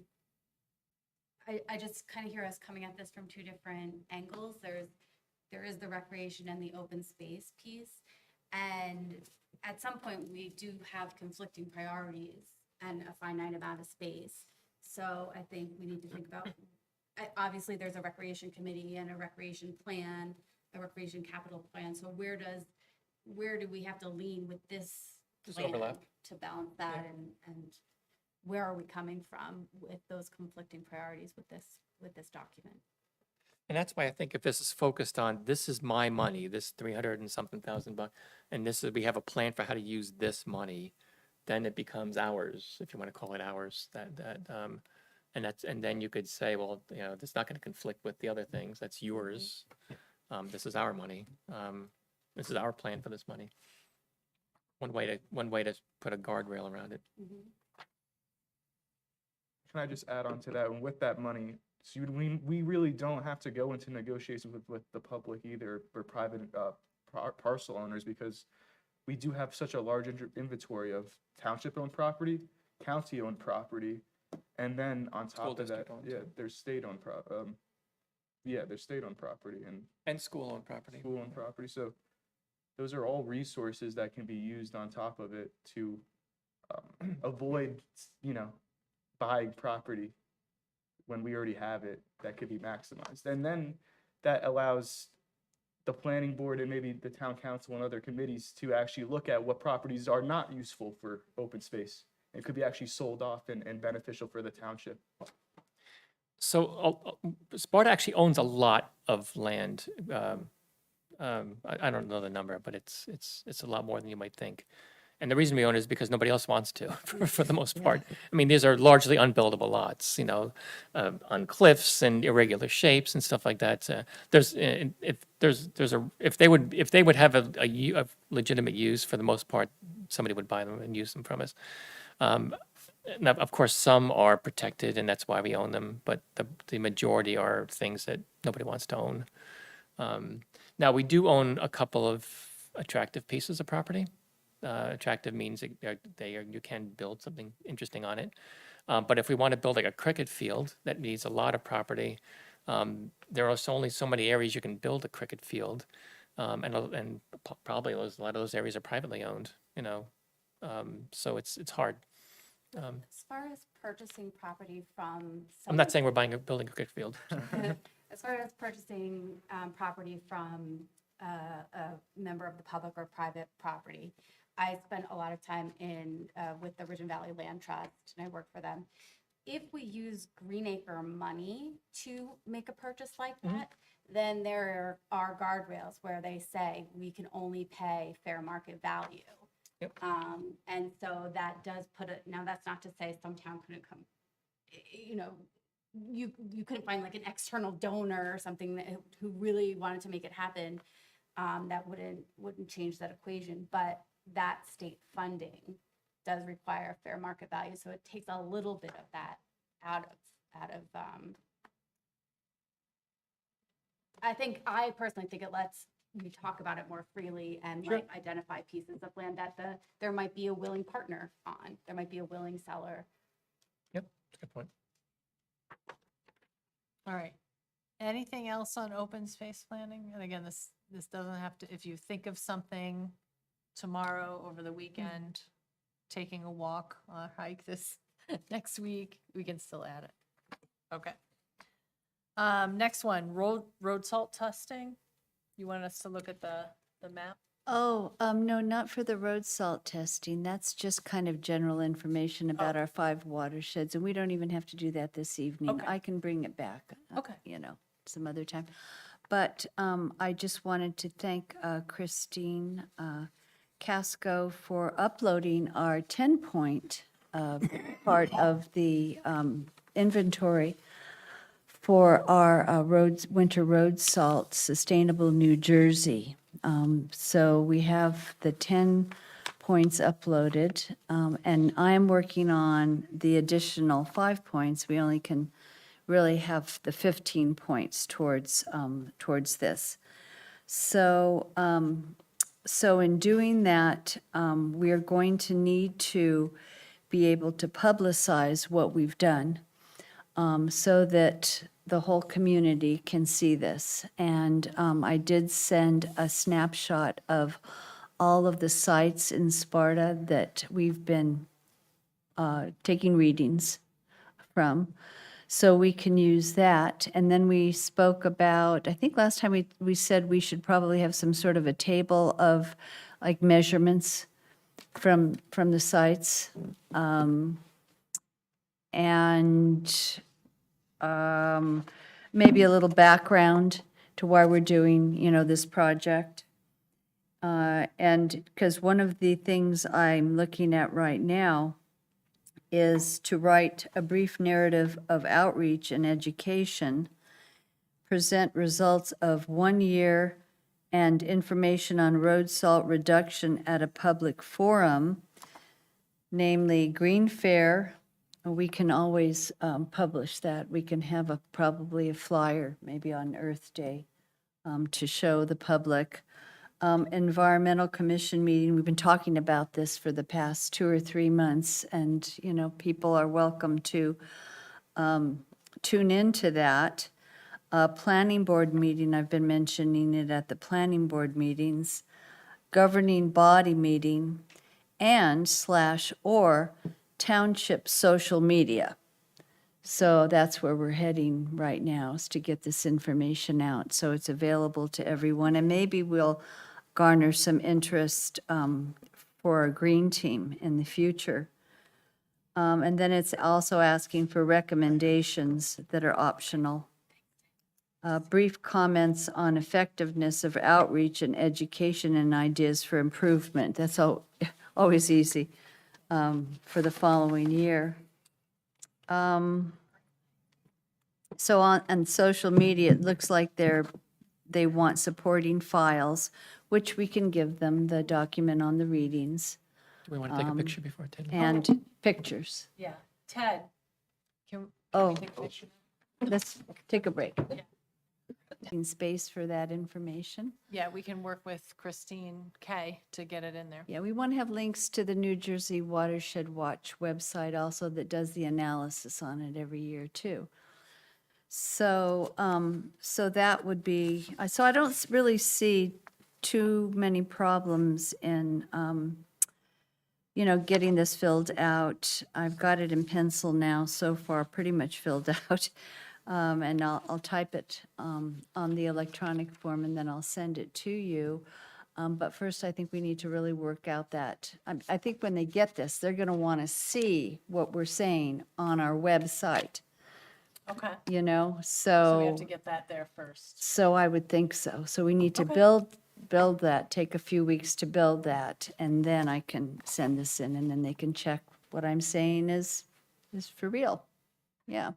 Speaker 8: I just kind of hear us coming at this from two different angles. There is the recreation and the open space piece. And at some point, we do have conflicting priorities and a finite amount of space. So I think we need to think about, obviously, there's a recreation committee and a recreation plan, a recreation capital plan. So where do we have to lean with this
Speaker 1: Does
Speaker 8: plan
Speaker 1: overlap.
Speaker 8: to balance that and where are we coming from with those conflicting priorities with this document?
Speaker 1: And that's why I think if this is focused on, this is my money, this 300 and something thousand bucks, and we have a plan for how to use this money, then it becomes ours, if you want to call it ours. And then you could say, well, that's not going to conflict with the other things. That's yours. This is our money. This is our plan for this money. One way to put a guardrail around it.
Speaker 9: Can I just add on to that? And with that money, so we really don't have to go into negotiations with the public either, or private parcel owners, because we do have such a large inventory of township-owned property, county-owned property, and then on
Speaker 1: School
Speaker 9: top of that,
Speaker 1: district-owned.
Speaker 9: there's state-owned there's state-owned property and
Speaker 1: School-owned property.
Speaker 9: school-owned property. So those are all resources that can be used on top of it to avoid, buying property when we already have it that could be maximized. And then that allows the planning board and maybe the town council and other committees to actually look at what properties are not useful for open space and could be actually sold off and beneficial for the township.
Speaker 1: So Sparta actually owns a lot of land I don't know the number, but it's a lot more than you might think. And the reason we own it is because nobody else wants to, for the most part. I mean, these are largely unbuildable lots, on cliffs and irregular shapes and stuff like that. If they would have a legitimate use, for the most part, somebody would buy them and use them from us. Now, of course, some are protected, and that's why we own them, but the majority are things that nobody wants to own. Now, we do own a couple of attractive pieces of property. Attractive means you can build something interesting on it. But if we want to build like a cricket field, that needs a lot of property. There are only so many areas you can build a cricket field, and probably a lot of those areas are privately owned. So it's hard.
Speaker 8: As far as purchasing property from.
Speaker 1: I'm not saying we're building a cricket field.
Speaker 8: As far as purchasing property from a member of the public or private property, I spent a lot of time with the Ridge and Valley Land Trust, and I work for them. If we use Greenacre money to make a purchase like that, then there are guardrails where they say we can only pay fair market value.
Speaker 1: Yep.
Speaker 8: And so that does put it, now that's not to say some town couldn't come, you couldn't find like an external donor or something who really wanted to make it happen. That wouldn't change that equation, but that state funding does require fair market value, so it takes a little bit of that out of. I personally think it lets you talk about it more freely and like identify pieces of land that there might be a willing partner on, there might be a willing seller.
Speaker 1: Yep, that's a good point.
Speaker 2: All right. Anything else on open space planning? And again, this doesn't have to, if you think of something tomorrow, over the weekend, taking a walk, a hike this next week, we can still add it. Okay. Next one, road salt testing. You want us to look at the map?
Speaker 7: Oh, no, not for the road salt testing. That's just kind of general information about our 5 watersheds, and we don't even have to do that this evening.
Speaker 2: Okay.
Speaker 7: I can bring it back,
Speaker 2: Okay.
Speaker 7: Some other time. But I just wanted to thank Christine Casco for uploading our 10-point part of the inventory for our winter road salt, Sustainable New Jersey. So we have the 10 points uploaded, and I'm working on the additional 5 points. We only can really have the 15 points towards this. So in doing that, we are going to need to be able to publicize what we've done, so that the whole community can see this. And I did send a snapshot of all of the sites in Sparta that we've been taking readings from, so we can use that. And then we spoke about, I think last time we said we should probably have some sort of a table of like measurements from the sites. Maybe a little background to why we're doing, this project. And because one of the things I'm looking at right now is to write a brief narrative of outreach and education, present results of 1 year and information on road salt reduction at a public forum, namely Green Fair. We can always publish that. We can have probably a flyer, maybe on Earth Day, to show the public. Environmental Commission meeting, we've been talking about this for the past 2 or 3 months, and, people are welcome to tune into that. Planning board meeting, I've been mentioning it at the planning board meetings. Governing body meeting, and/or township social media. So that's where we're heading right now, is to get this information out so it's available to everyone. And maybe we'll garner some interest for our green team in the future. And then it's also asking for recommendations that are optional. brief comments on effectiveness of outreach and education and ideas for improvement. That's always easy for the following year. So on social media, it looks like they want supporting files, which we can give them, the document on the readings,
Speaker 1: Do we want to take a picture before 10?
Speaker 7: and pictures.
Speaker 2: Yeah. Ted, can
Speaker 7: Oh,
Speaker 2: we take a picture?
Speaker 7: let's take a break. In space for that information.
Speaker 2: Yeah, we can work with Christine Kay to get it in there.
Speaker 7: Yeah, we want to have links to the New Jersey Watershed Watch website also that does the analysis on it every year too. So, so that would be, so I don't really see too many problems in, you know, getting this filled out. I've got it in pencil now so far, pretty much filled out. And I'll type it on the electronic form and then I'll send it to you. But first, I think we need to really work out that, I think when they get this, they're going to want to see what we're saying on our website,
Speaker 2: Okay.
Speaker 7: you know,
Speaker 2: So we have to get that there first.
Speaker 7: so I would think so. So we need to
Speaker 2: Okay.
Speaker 7: build that, take a few weeks to build that, and then I can send this in, and then they can check what I'm saying is for real. Yeah.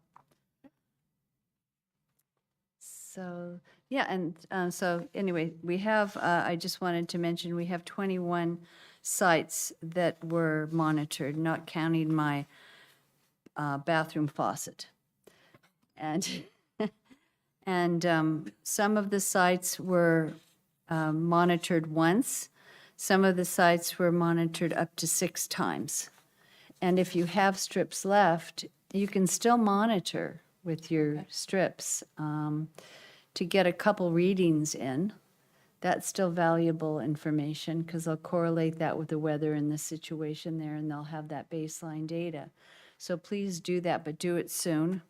Speaker 7: So, yeah, and so anyway, we have, I just wanted to mention, we have 21 sites that were monitored, not counting my bathroom faucet. And, and some of the sites were monitored once. Some of the sites were monitored up to 6 times. And if you have strips left, you can still monitor with your strips to get a couple readings in. That's still valuable information because they'll correlate that with the weather and the situation there, and they'll have that baseline data. So please do that, but do it soon.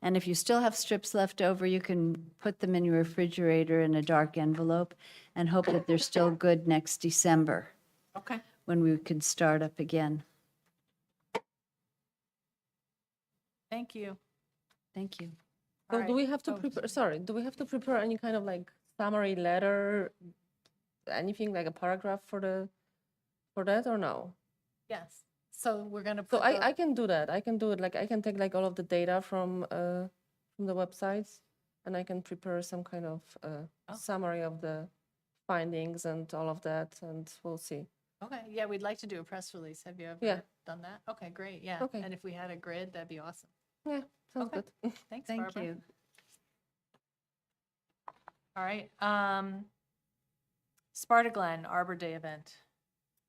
Speaker 7: And if you still have strips left over, you can put them in your refrigerator in a dark envelope and hope that they're still good next December
Speaker 2: Okay.
Speaker 7: when we could start up again.
Speaker 2: Thank you.
Speaker 7: Thank you.
Speaker 3: So
Speaker 2: All
Speaker 3: do we
Speaker 2: right.
Speaker 3: have to
Speaker 2: Oh,
Speaker 3: prepare, sorry, do we have to prepare any kind of like summary letter, anything like a paragraph for that or no?
Speaker 2: Yes. So we're gonna
Speaker 3: So
Speaker 2: put
Speaker 3: I can do that. I can do it. Like I can take like all of the data from the websites and I can prepare some kind of summary of the findings and all of that, and we'll see.
Speaker 2: Okay, yeah, we'd like to do a press release. Have you ever
Speaker 3: Yeah.
Speaker 2: done that? Okay, great, yeah.
Speaker 3: Okay.
Speaker 2: And if we had a grid, that'd be awesome.
Speaker 3: Yeah, sounds
Speaker 2: Okay.
Speaker 3: good.
Speaker 2: Thanks,
Speaker 7: Thank
Speaker 2: Barbara.
Speaker 7: you.
Speaker 2: All right, Sparta Glen Arbor Day event.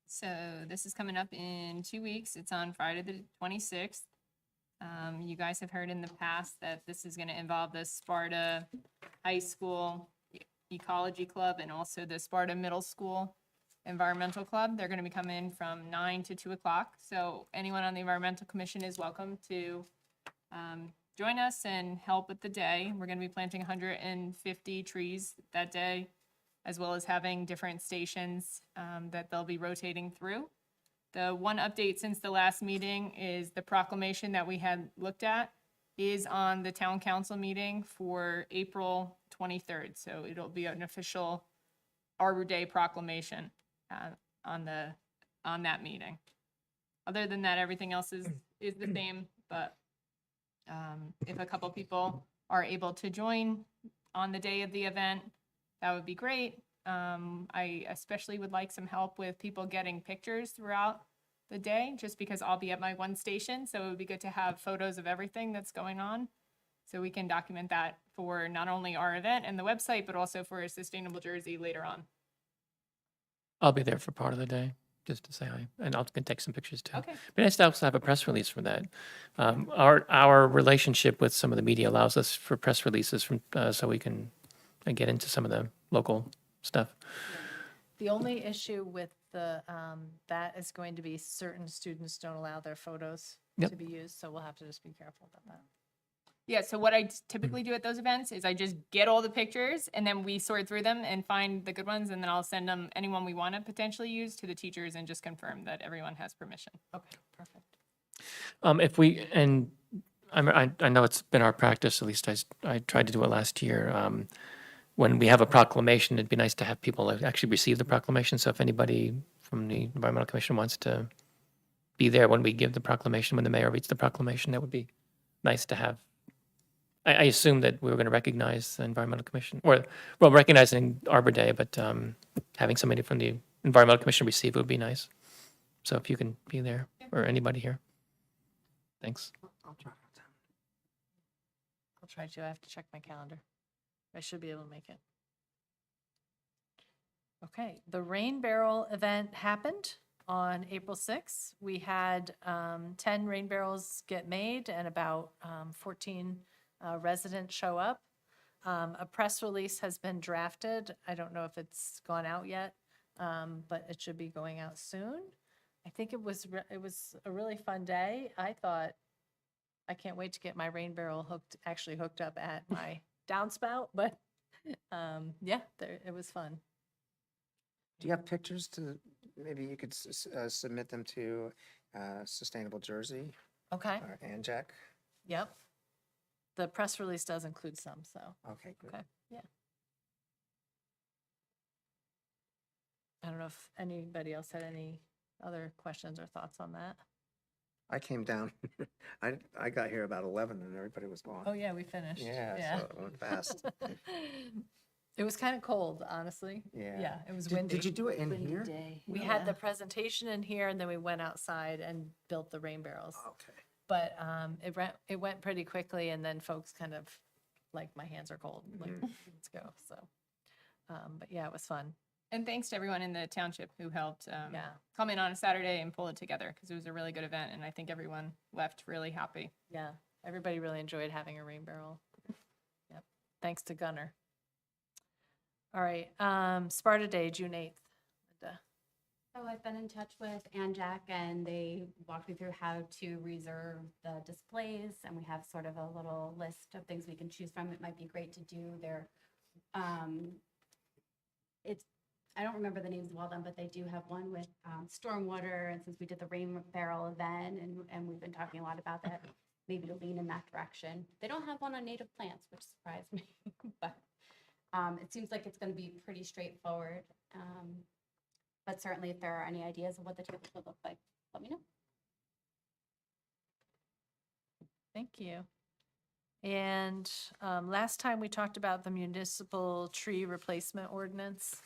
Speaker 13: So this is coming up in 2 weeks. It's on Friday the 26th. You guys have heard in the past that this is going to involve the Sparta High School Ecology Club and also the Sparta Middle School Environmental Club. They're going to be coming from 9 to 2 o'clock. So anyone on the Environmental Commission is welcome to join us and help with the day. We're going to be planting 150 trees that day, as well as having different stations that they'll be rotating through. The one update since the last meeting is the proclamation that we had looked at is on the town council meeting for April 23rd. So it'll be an official Arbor Day proclamation on that meeting. Other than that, everything else is the same, but if a couple people are able to join on the day of the event, that would be great. I especially would like some help with people getting pictures throughout the day, just because I'll be at my one station. So it would be good to have photos of everything that's going on. So we can document that for not only our event and the website, but also for Sustainable Jersey later on.
Speaker 1: I'll be there for part of the day, just to say hi, and I'll can take some pictures too.
Speaker 13: Okay.
Speaker 1: But nice to also have a press release for that. Our relationship with some of the media allows us for press releases from, so we can get into some of the local stuff.
Speaker 2: The only issue with the, that is going to be certain students don't allow their photos
Speaker 1: Yep.
Speaker 2: to be used, so we'll have to just be careful about that.
Speaker 13: Yeah, so what I typically do at those events is I just get all the pictures and then we sort through them and find the good ones, and then I'll send them anyone we want to potentially use to the teachers and just confirm that everyone has permission.
Speaker 2: Okay, perfect.
Speaker 1: If we, and I know it's been our practice, at least I tried to do it last year. When we have a proclamation, it'd be nice to have people actually receive the proclamation. So if anybody from the Environmental Commission wants to be there when we give the proclamation, when the mayor reads the proclamation, that would be nice to have. I assume that we were going to recognize the Environmental Commission, or, well, recognizing Arbor Day, but having somebody from the Environmental Commission receive it would be nice. So if you can be there, or anybody here. Thanks.
Speaker 4: I'll try.
Speaker 2: I'll try to. I have to check my calendar. I should be able to make it. Okay, the Rain Barrel event happened on April 6th. We had 10 rain barrels get made and about 14 residents show up. A press release has been drafted. I don't know if it's gone out yet, but it should be going out soon. I think it was a really fun day. I thought, I can't wait to get my rain barrel actually hooked up at my downspout, but yeah, it was fun.
Speaker 4: Do you have pictures to, maybe you could submit them to Sustainable Jersey
Speaker 2: Okay,
Speaker 4: or Anjac?
Speaker 2: yep. The press release does include some, so,
Speaker 4: Okay, good.
Speaker 2: okay, yeah. I don't know if anybody else had any other questions or thoughts on that.
Speaker 4: I came down, I got here about 11 and everybody was gone.
Speaker 2: Oh, yeah, we finished.
Speaker 4: Yeah, so it went fast.
Speaker 2: It was kind of cold, honestly.
Speaker 4: Yeah.
Speaker 2: Yeah, it was
Speaker 4: Did
Speaker 2: windy.
Speaker 4: you do it in here?
Speaker 2: We had the presentation in here and then we went outside and built the rain barrels.
Speaker 4: Okay.
Speaker 2: But it went pretty quickly and then folks kind of like, my hands are cold, like, let's go. So, but yeah, it was fun.
Speaker 13: And thanks to everyone in the township who helped
Speaker 2: Yeah.
Speaker 13: come in on a Saturday and pull it together, because it was a really good event, and I think everyone left really happy.
Speaker 2: Yeah, everybody really enjoyed having a rain barrel. Yep, thanks to Gunner. All right, Sparta Day, June 8th. Linda.
Speaker 8: So I've been in touch with Anjac and they walked me through how to reserve the displays, and we have sort of a little list of things we can choose from. It might be great to do their, I don't remember the names of all of them, but they do have one with stormwater, and since we did the rain barrel event and we've been talking a lot about that, maybe to lean in that direction. They don't have one on native plants, which surprised me, but it seems like it's going to be pretty straightforward. But certainly if there are any ideas of what the tables would look like, let me know.
Speaker 2: Thank you. And last time we talked about the municipal tree replacement ordinance.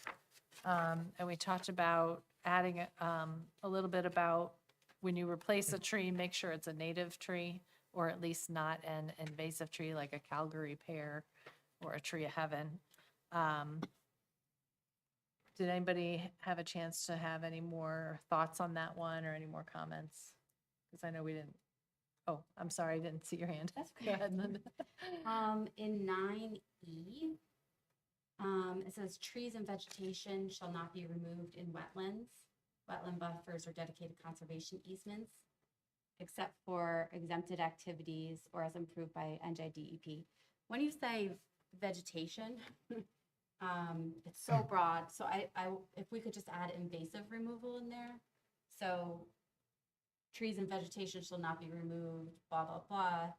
Speaker 2: And we talked about adding a little bit about when you replace a tree, make sure it's a native tree, or at least not an invasive tree like a Calgary pear or a tree of heaven. Did anybody have a chance to have any more thoughts on that one or any more comments? Because I know we didn't. Oh, I'm sorry, I didn't see your hand.
Speaker 8: That's
Speaker 2: Go
Speaker 8: okay.
Speaker 2: ahead, Linda.
Speaker 8: In 9E, it says trees and vegetation shall not be removed in wetlands, wetland buffers, or dedicated conservation easements, except for exempted activities or as improved by NJDEP. When you say vegetation, it's so broad. So I if we could just add invasive removal in there. So trees and vegetation shall not be removed, blah, blah, blah.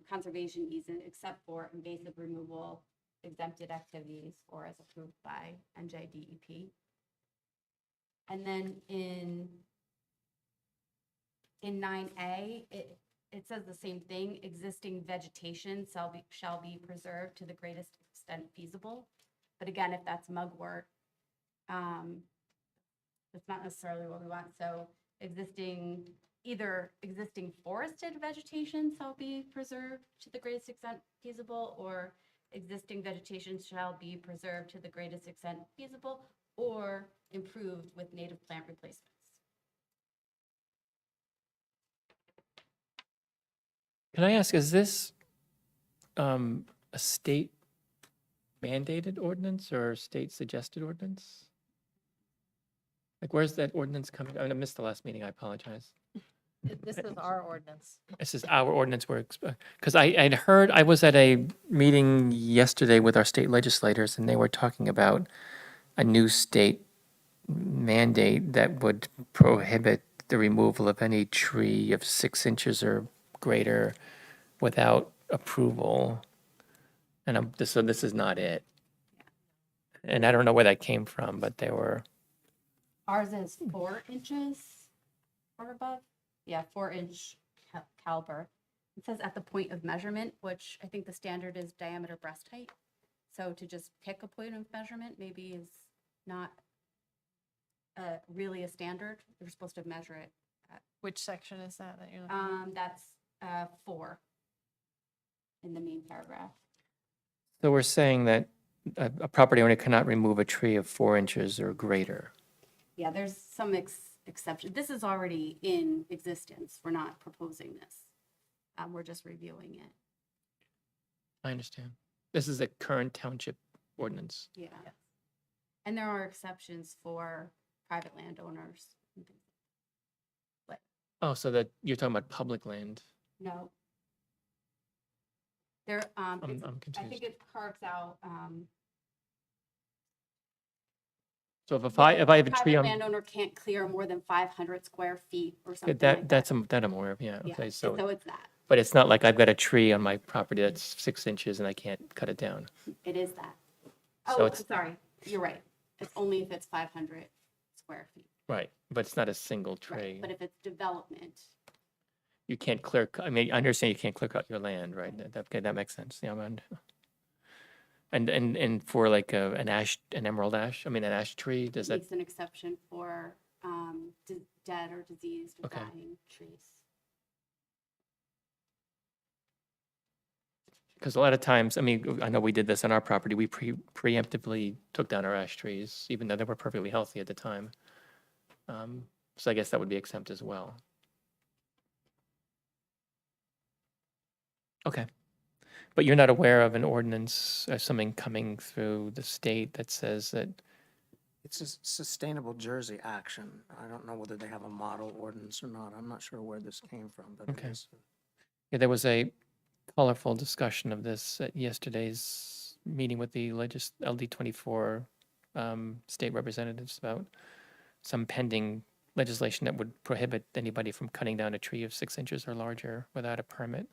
Speaker 8: Conservation easement except for invasive removal, exempted activities, or as approved by NJDEP. And then in 9A, it says the same thing. Existing vegetation shall be preserved to the greatest extent feasible. But again, if that's mugwort, that's not necessarily what we want. So either existing forested vegetation shall be preserved to the greatest extent feasible, or existing vegetation shall be preserved to the greatest extent feasible, or improved with native plant replacements.
Speaker 1: Can I ask, is this a state mandated ordinance or state suggested ordinance? Like, where's that ordinance coming? I missed the last meeting, I apologize.
Speaker 2: This is our ordinance.
Speaker 1: This is our ordinance, because I'd heard, I was at a meeting yesterday with our state legislators, and they were talking about a new state mandate that would prohibit the removal of any tree of 6 inches or greater without approval. And so this is not it. And I don't know where that came from, but they were,
Speaker 8: Ours is 4 inches or above. Yeah, 4-inch caliber. It says at the point of measurement, which I think the standard is diameter breast height. So to just pick a point of measurement maybe is not really a standard. You're supposed to measure it.
Speaker 2: Which section is that you're looking at?
Speaker 8: That's 4 in the main paragraph.
Speaker 1: so we're saying that a property owner cannot remove a tree of 4 inches or greater.
Speaker 8: Yeah, there's some exception. This is already in existence. We're not proposing this. We're just reviewing it.
Speaker 1: I understand. This is a current township ordinance.
Speaker 8: Yeah. And there are exceptions for private landowners. and things.
Speaker 1: Oh, so that you're talking about public land.
Speaker 8: No. There,
Speaker 1: I'm
Speaker 8: I think
Speaker 1: confused.
Speaker 8: it carves out,
Speaker 1: So if I have a tree
Speaker 8: private
Speaker 1: on,
Speaker 8: landowner can't clear more than 500 square feet or something
Speaker 1: that,
Speaker 8: like
Speaker 1: that's, that I'm aware of, yeah,
Speaker 8: Yeah,
Speaker 1: okay,
Speaker 8: so
Speaker 1: so,
Speaker 8: it's that.
Speaker 1: but it's not like I've got a tree on my property that's 6 inches and I can't cut it down.
Speaker 8: It is that.
Speaker 1: So
Speaker 8: Oh,
Speaker 1: it's-
Speaker 8: sorry, you're right. It's only if it's 500 square feet.
Speaker 1: Right, but it's not a single
Speaker 8: Right.
Speaker 1: tree.
Speaker 8: But if it's development,
Speaker 1: You can't clear, I mean, I understand you can't clear cut your land, right? Okay, that makes sense, yeah, and for like an emerald ash, I mean, an ash tree, does that,
Speaker 8: makes an exception for dead or diseased or
Speaker 1: Okay.
Speaker 8: dying trees.
Speaker 1: because a lot of times, I mean, I know we did this on our property, we preemptively took down our ash trees, even though they were perfectly healthy at the time. So I guess that would be exempt as well. Okay. But you're not aware of an ordinance or something coming through the state that says that,
Speaker 4: It's a sustainable Jersey action. I don't know whether they have a model ordinance or not. I'm not sure where this came from, but it
Speaker 1: Okay.
Speaker 4: is.
Speaker 1: yeah, there was a colorful discussion of this at yesterday's meeting with the LD 24 state representatives about some pending legislation that would prohibit anybody from cutting down a tree of 6 inches or larger without a permit.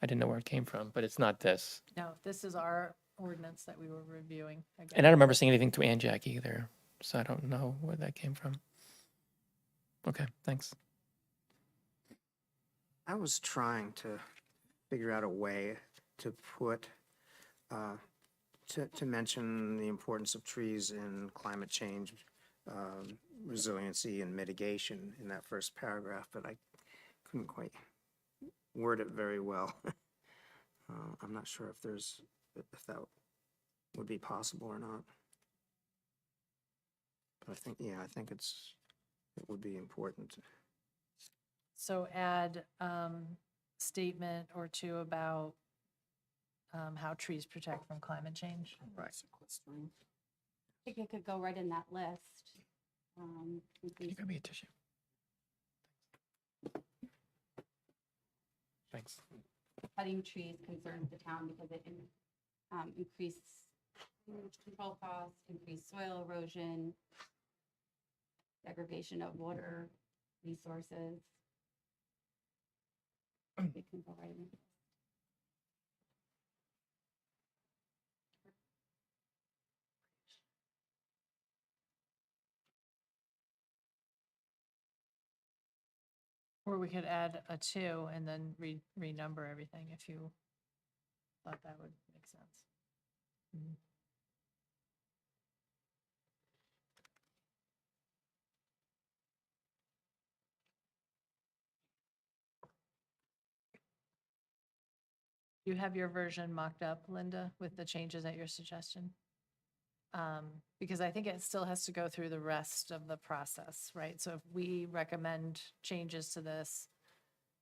Speaker 1: I didn't know where it came from, but it's not this.
Speaker 2: No, this is our ordinance that we were reviewing.
Speaker 1: And I don't remember seeing anything to Anjac either, so I don't know where that came from. Okay, thanks.
Speaker 4: I was trying to figure out a way to put, to mention the importance of trees in climate change, resiliency and mitigation in that first paragraph, but I couldn't quite word it very well. I'm not sure if that would be possible or not. But I think it would be important.
Speaker 2: So add statement or two about how trees protect from climate change.
Speaker 4: Right.
Speaker 8: I think it could go right in that list.
Speaker 1: Can you grab me a tissue? Thanks.
Speaker 8: Cutting trees concerns the town because it increases control costs, increased soil erosion, degradation of water resources. It can go right in.
Speaker 2: Or we could add a 2 and then renumber everything if you thought that would make sense. You have your version mocked up, Linda, with the changes at your suggestion? Because I think it still has to go through the rest of the process, right? So if we recommend changes to this,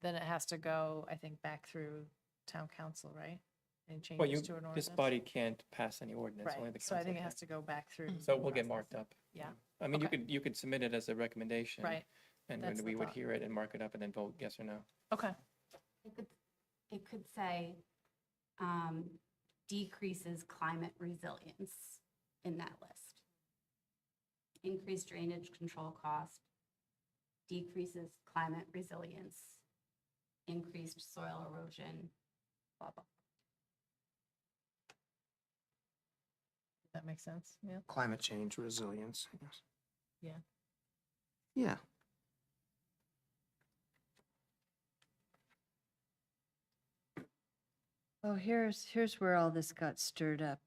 Speaker 2: then it has to go, I think, back through town council, right? And
Speaker 1: Well,
Speaker 2: changes to an ordinance.
Speaker 1: this body can't pass any ordinance, only the
Speaker 2: Right, so I
Speaker 1: council
Speaker 2: think it
Speaker 1: can.
Speaker 2: has to go back through.
Speaker 1: So
Speaker 2: the
Speaker 1: we'll get
Speaker 2: process.
Speaker 1: marked up.
Speaker 2: Yeah,
Speaker 1: I mean,
Speaker 2: Okay.
Speaker 1: you could submit it as a recommendation.
Speaker 2: right,
Speaker 1: And
Speaker 2: That's
Speaker 1: then
Speaker 2: the
Speaker 1: we would
Speaker 2: thought.
Speaker 1: hear it and mark it up and then vote yes or no.
Speaker 2: okay.
Speaker 8: It could say decreases climate resilience in that list. Increased drainage control cost, decreases climate resilience. increased soil erosion, blah, blah.
Speaker 2: That makes sense, yeah.
Speaker 4: Climate change resilience, yes.
Speaker 2: Yeah.
Speaker 4: Yeah.
Speaker 7: Oh, here's where all this got stirred up.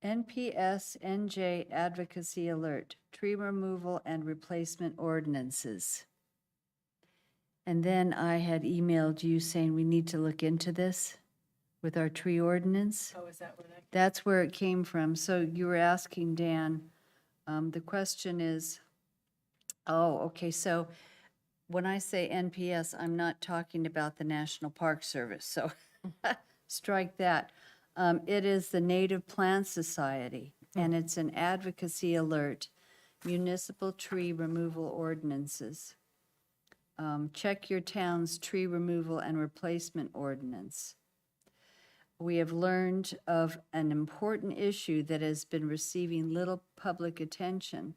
Speaker 7: NPS NJ Advocacy Alert, Tree Removal and Replacement Ordinances. And then I had emailed you saying we need to look into this with our tree ordinance.
Speaker 2: Oh, is that where that?
Speaker 7: That's where it came from. So you were asking Dan, the question is, oh, okay, so when I say NPS, I'm not talking about the National Park Service, so strike that. It is the Native Plant Society, and it's an advocacy alert, municipal tree removal ordinances. Check your town's tree removal and replacement ordinance. We have learned of an important issue that has been receiving little public attention.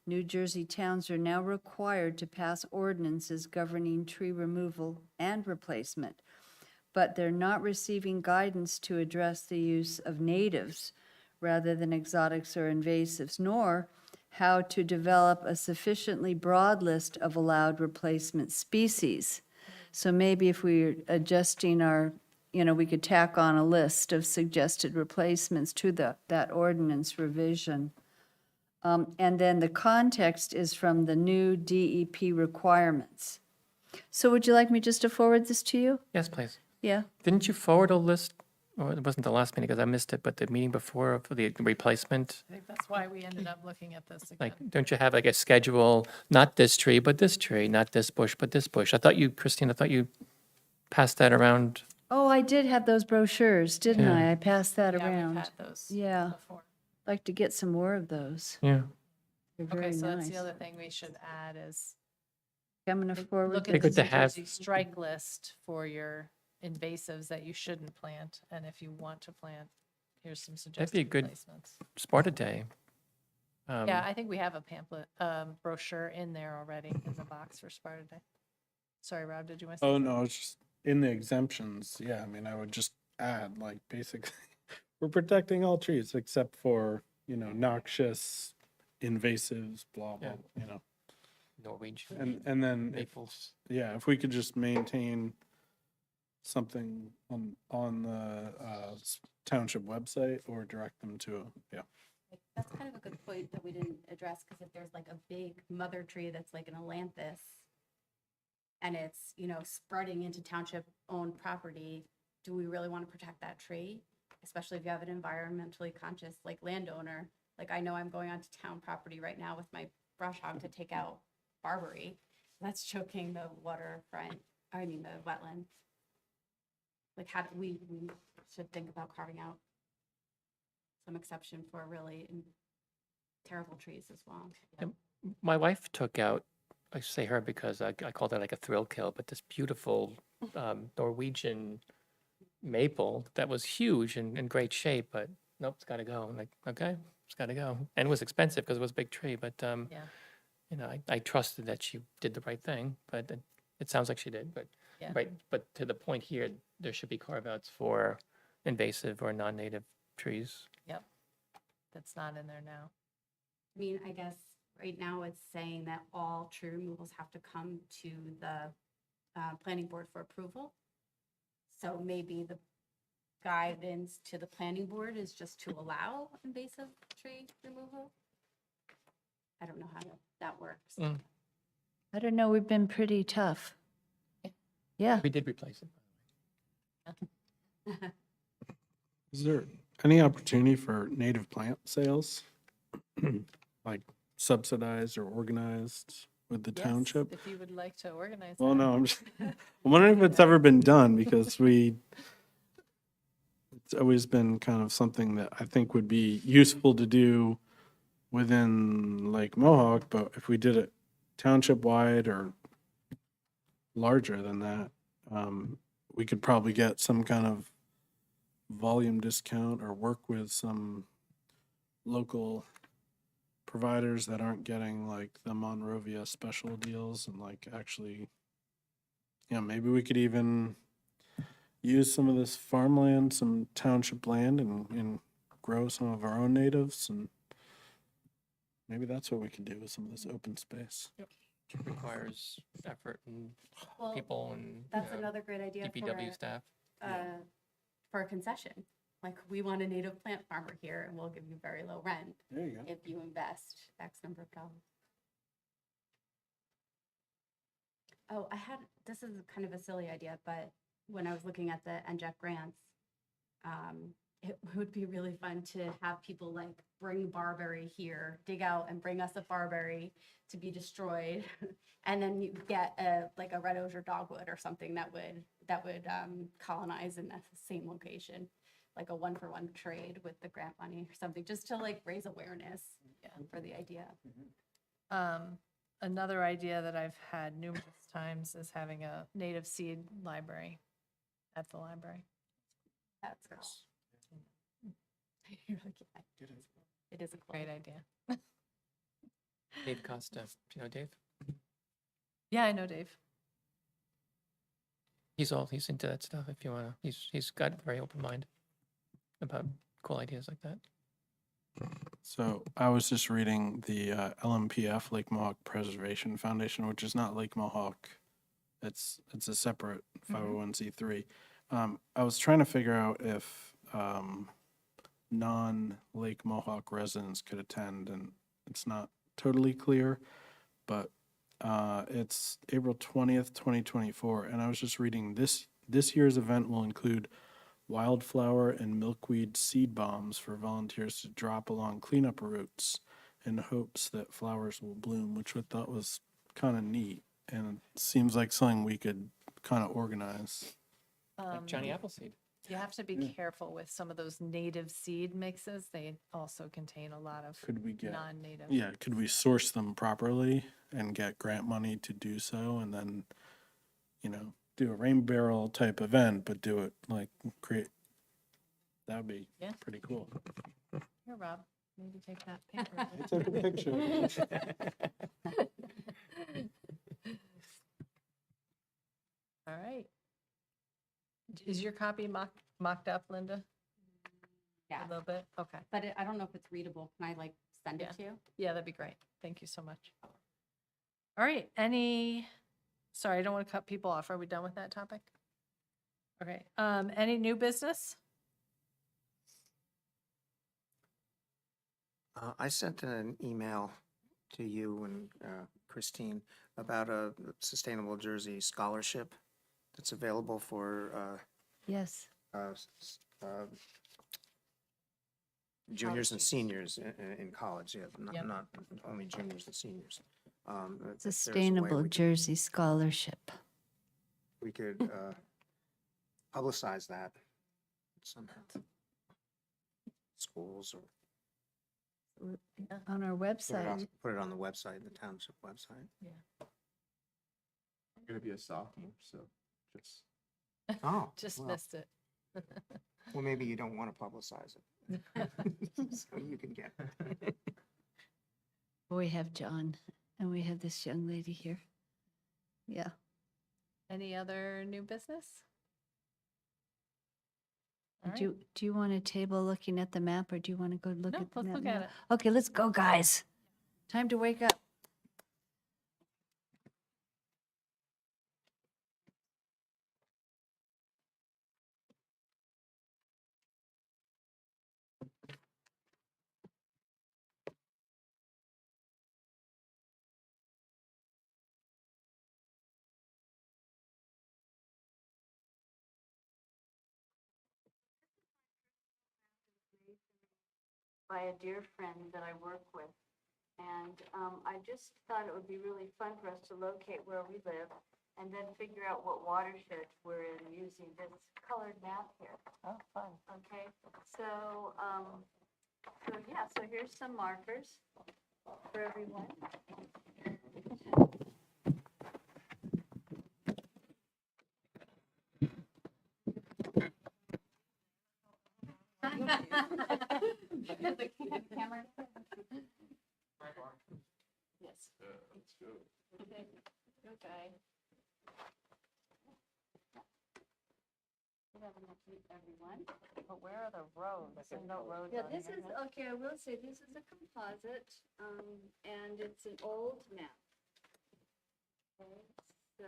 Speaker 7: New Jersey towns are now required to pass ordinances governing tree removal and replacement, but they're not receiving guidance to address the use of natives rather than exotics or invasives, nor how to develop a sufficiently broad list of allowed replacement species. So maybe if we're adjusting our, we could tack on a list of suggested replacements to that ordinance revision. And then the context is from the new DEP requirements. So would you like me just to forward this to you?
Speaker 1: Yes, please.
Speaker 7: Yeah?
Speaker 1: Didn't you forward a list, or it wasn't the last meeting because I missed it, but the meeting before for the replacement?
Speaker 2: I think that's why we ended up looking at this again.
Speaker 1: Like, don't you have like a schedule, not this tree, but this tree, not this bush, but this bush? I thought you, Christine, I thought you passed that around.
Speaker 7: Oh, I did have those brochures, didn't
Speaker 1: Yeah.
Speaker 7: I? I passed that
Speaker 2: Yeah, we've
Speaker 7: around.
Speaker 2: had those
Speaker 7: Yeah.
Speaker 2: before.
Speaker 7: Like to get some more of those.
Speaker 1: Yeah.
Speaker 7: They're very
Speaker 2: Okay, so that's
Speaker 7: nice.
Speaker 2: the other thing we should add is
Speaker 7: I'm gonna forward
Speaker 2: look
Speaker 1: Be
Speaker 2: at
Speaker 7: this.
Speaker 2: the
Speaker 1: good to
Speaker 2: New
Speaker 1: have-
Speaker 2: Jersey strike list for your invasives that you shouldn't plant, and if you want to plant, here's some
Speaker 1: That'd be a
Speaker 2: suggested
Speaker 1: good
Speaker 2: replacements.
Speaker 1: Sparta Day.
Speaker 2: Yeah, I think we have a pamphlet, brochure in there already in the box for Sparta Day. Sorry, Rob, did you want to say?
Speaker 5: Oh,
Speaker 2: something?
Speaker 5: no, it's just in the exemptions. Yeah, I mean, I would just add like basically, we're protecting all trees except for, noxious invasives, blah, blah,
Speaker 1: Yeah. Norwegian
Speaker 5: And then,
Speaker 1: maples.
Speaker 5: yeah, if we could just maintain something on the township website or direct them to, yeah.
Speaker 8: That's kind of a good point that we didn't address, because if there's like a big mother tree that's like an ailanthus, and it's, spreading into township-owned property, do we really want to protect that tree? Especially if you have an environmentally conscious, like, landowner. Like, I know I'm going onto town property right now with my brush hog to take out barberry. That's choking the the wetland. Like, how do we should think about carving out some exception for really terrible trees as well.
Speaker 1: My wife took out, I say her because I called it like a thrill kill, but this beautiful Norwegian maple that was huge and in great shape, but nope, it's got to go. I'm like, okay, it's got to go. And it was expensive because it was a big tree, but
Speaker 2: Yeah.
Speaker 1: I trusted that she did the right thing, but it sounds like she did. But
Speaker 2: Yeah.
Speaker 1: right, but to the point here, there should be carve outs for invasive or non-native trees.
Speaker 2: Yep. That's not in there now.
Speaker 8: I mean, I guess right now it's saying that all tree removals have to come to the planning board for approval. So maybe the guidance to the planning board is just to allow invasive tree removal. I don't know how that works.
Speaker 1: Mm.
Speaker 7: I don't know, we've been pretty tough. Yeah.
Speaker 1: We did replace it.
Speaker 5: Is there any opportunity for native plant sales? Like subsidized or organized with the
Speaker 2: Yes,
Speaker 5: township?
Speaker 2: If you would like to organize
Speaker 5: Well,
Speaker 2: that.
Speaker 5: no, I'm just, I'm wondering if it's ever been done because it's always been kind of something that I think would be useful to do within Lake Mohawk, but if we did it township wide or larger than that, we could probably get some kind of volume discount or work with some local providers that aren't getting like the Monrovia special deals and like actually you know, maybe we could even use some of this farmland, some township land, and grow some of our own natives, and maybe that's what we can do with some of this open space.
Speaker 1: Requires effort and
Speaker 8: Well,
Speaker 1: people and
Speaker 8: that's another great idea
Speaker 1: DPW
Speaker 8: for,
Speaker 1: staff.
Speaker 8: for a concession. Like, we want a native plant farmer here and we'll give you very low rent
Speaker 5: There you go.
Speaker 8: if you invest X number of dollars. Oh, this is kind of a silly idea, but when I was looking at the NJET grants, it would be really fun to have people like bring barberry here, dig out and bring us a barberry to be destroyed. And then you get like a red osier dogwood or something that would colonize in that same location, like a 1-for-1 trade with the grant money or something, just to like raise awareness for the idea.
Speaker 2: Another idea that I've had numerous times is having a native seed library at the library.
Speaker 8: That's cool. You're like, yeah, it is a cool
Speaker 2: Great idea.
Speaker 1: Dave Costa, do you know Dave?
Speaker 2: Yeah, I know Dave.
Speaker 1: He's into that stuff if you wanna, he's got a very open mind about cool ideas like that.
Speaker 5: So I was just reading the LMPF, Lake Mohawk Preservation Foundation, which is not Lake Mohawk. It's a separate 501c3. I was trying to figure out if non-Lake Mohawk residents could attend, and it's not totally clear, but it's April 20th, 2024, and I was just reading this year's event will include wildflower and milkweed seed bombs for volunteers to drop along cleanup routes in hopes that flowers will bloom, which I thought was kind of neat, and it seems like something we could kind of organize.
Speaker 1: Like Johnny Appleseed.
Speaker 2: You have to be careful with some of those native seed mixes. They also contain a lot of
Speaker 5: Could we get,
Speaker 2: non-native.
Speaker 5: yeah, could we source them properly and get grant money to do so, and then, you know, do a rain barrel type event, but do it like that would be
Speaker 2: Yeah.
Speaker 5: pretty cool.
Speaker 2: Here, Rob, maybe take that paper.
Speaker 5: I took a picture.
Speaker 2: All right. Is your copy mocked up, Linda?
Speaker 8: Yeah,
Speaker 2: A little bit? Okay.
Speaker 8: but I don't know if it's readable. Can I like send it
Speaker 2: Yeah.
Speaker 8: to you?
Speaker 2: Yeah, that'd be great. Thank you so much. All right, sorry, I don't want to cut people off. Are we done with that topic? Okay, any new business?
Speaker 4: I sent an email to you and Christine about a Sustainable Jersey scholarship that's available for
Speaker 7: Yes.
Speaker 4: juniors and seniors in college, yeah,
Speaker 2: Yep.
Speaker 4: not only juniors and seniors. If there's a way
Speaker 7: Sustainable
Speaker 4: we
Speaker 7: Jersey Scholarship.
Speaker 4: we could publicize that somehow. Schools or
Speaker 7: On our website.
Speaker 4: put it on the website, the township website.
Speaker 9: I'm gonna be a sophomore, so just.
Speaker 4: Oh,
Speaker 2: Just
Speaker 4: well,
Speaker 2: missed it.
Speaker 4: well, maybe you don't want to publicize it. So you can get it.
Speaker 7: We have John, and we have this young lady here. Yeah.
Speaker 2: Any other new business? All right.
Speaker 7: Do you want a table looking at the map, or do you want to go look
Speaker 2: No,
Speaker 7: at the
Speaker 2: let's
Speaker 7: map
Speaker 2: look at
Speaker 7: now?
Speaker 2: it.
Speaker 7: Okay, let's go, guys. Time to wake up.
Speaker 14: By a dear friend that I work with. And I just thought it would be really fun for us to locate where we live and then figure out what watershed we're in using this colored map here.
Speaker 2: Oh, fun.
Speaker 14: Okay, so, yeah, so here's some markers for everyone.
Speaker 8: The camera?
Speaker 2: Yes. Okay.
Speaker 8: everyone.
Speaker 2: But where are the roads? There's no roads
Speaker 8: Yeah,
Speaker 2: on
Speaker 8: this
Speaker 2: here.
Speaker 8: is, okay, I will say, this is a composite, and it's an old map. Okay, so,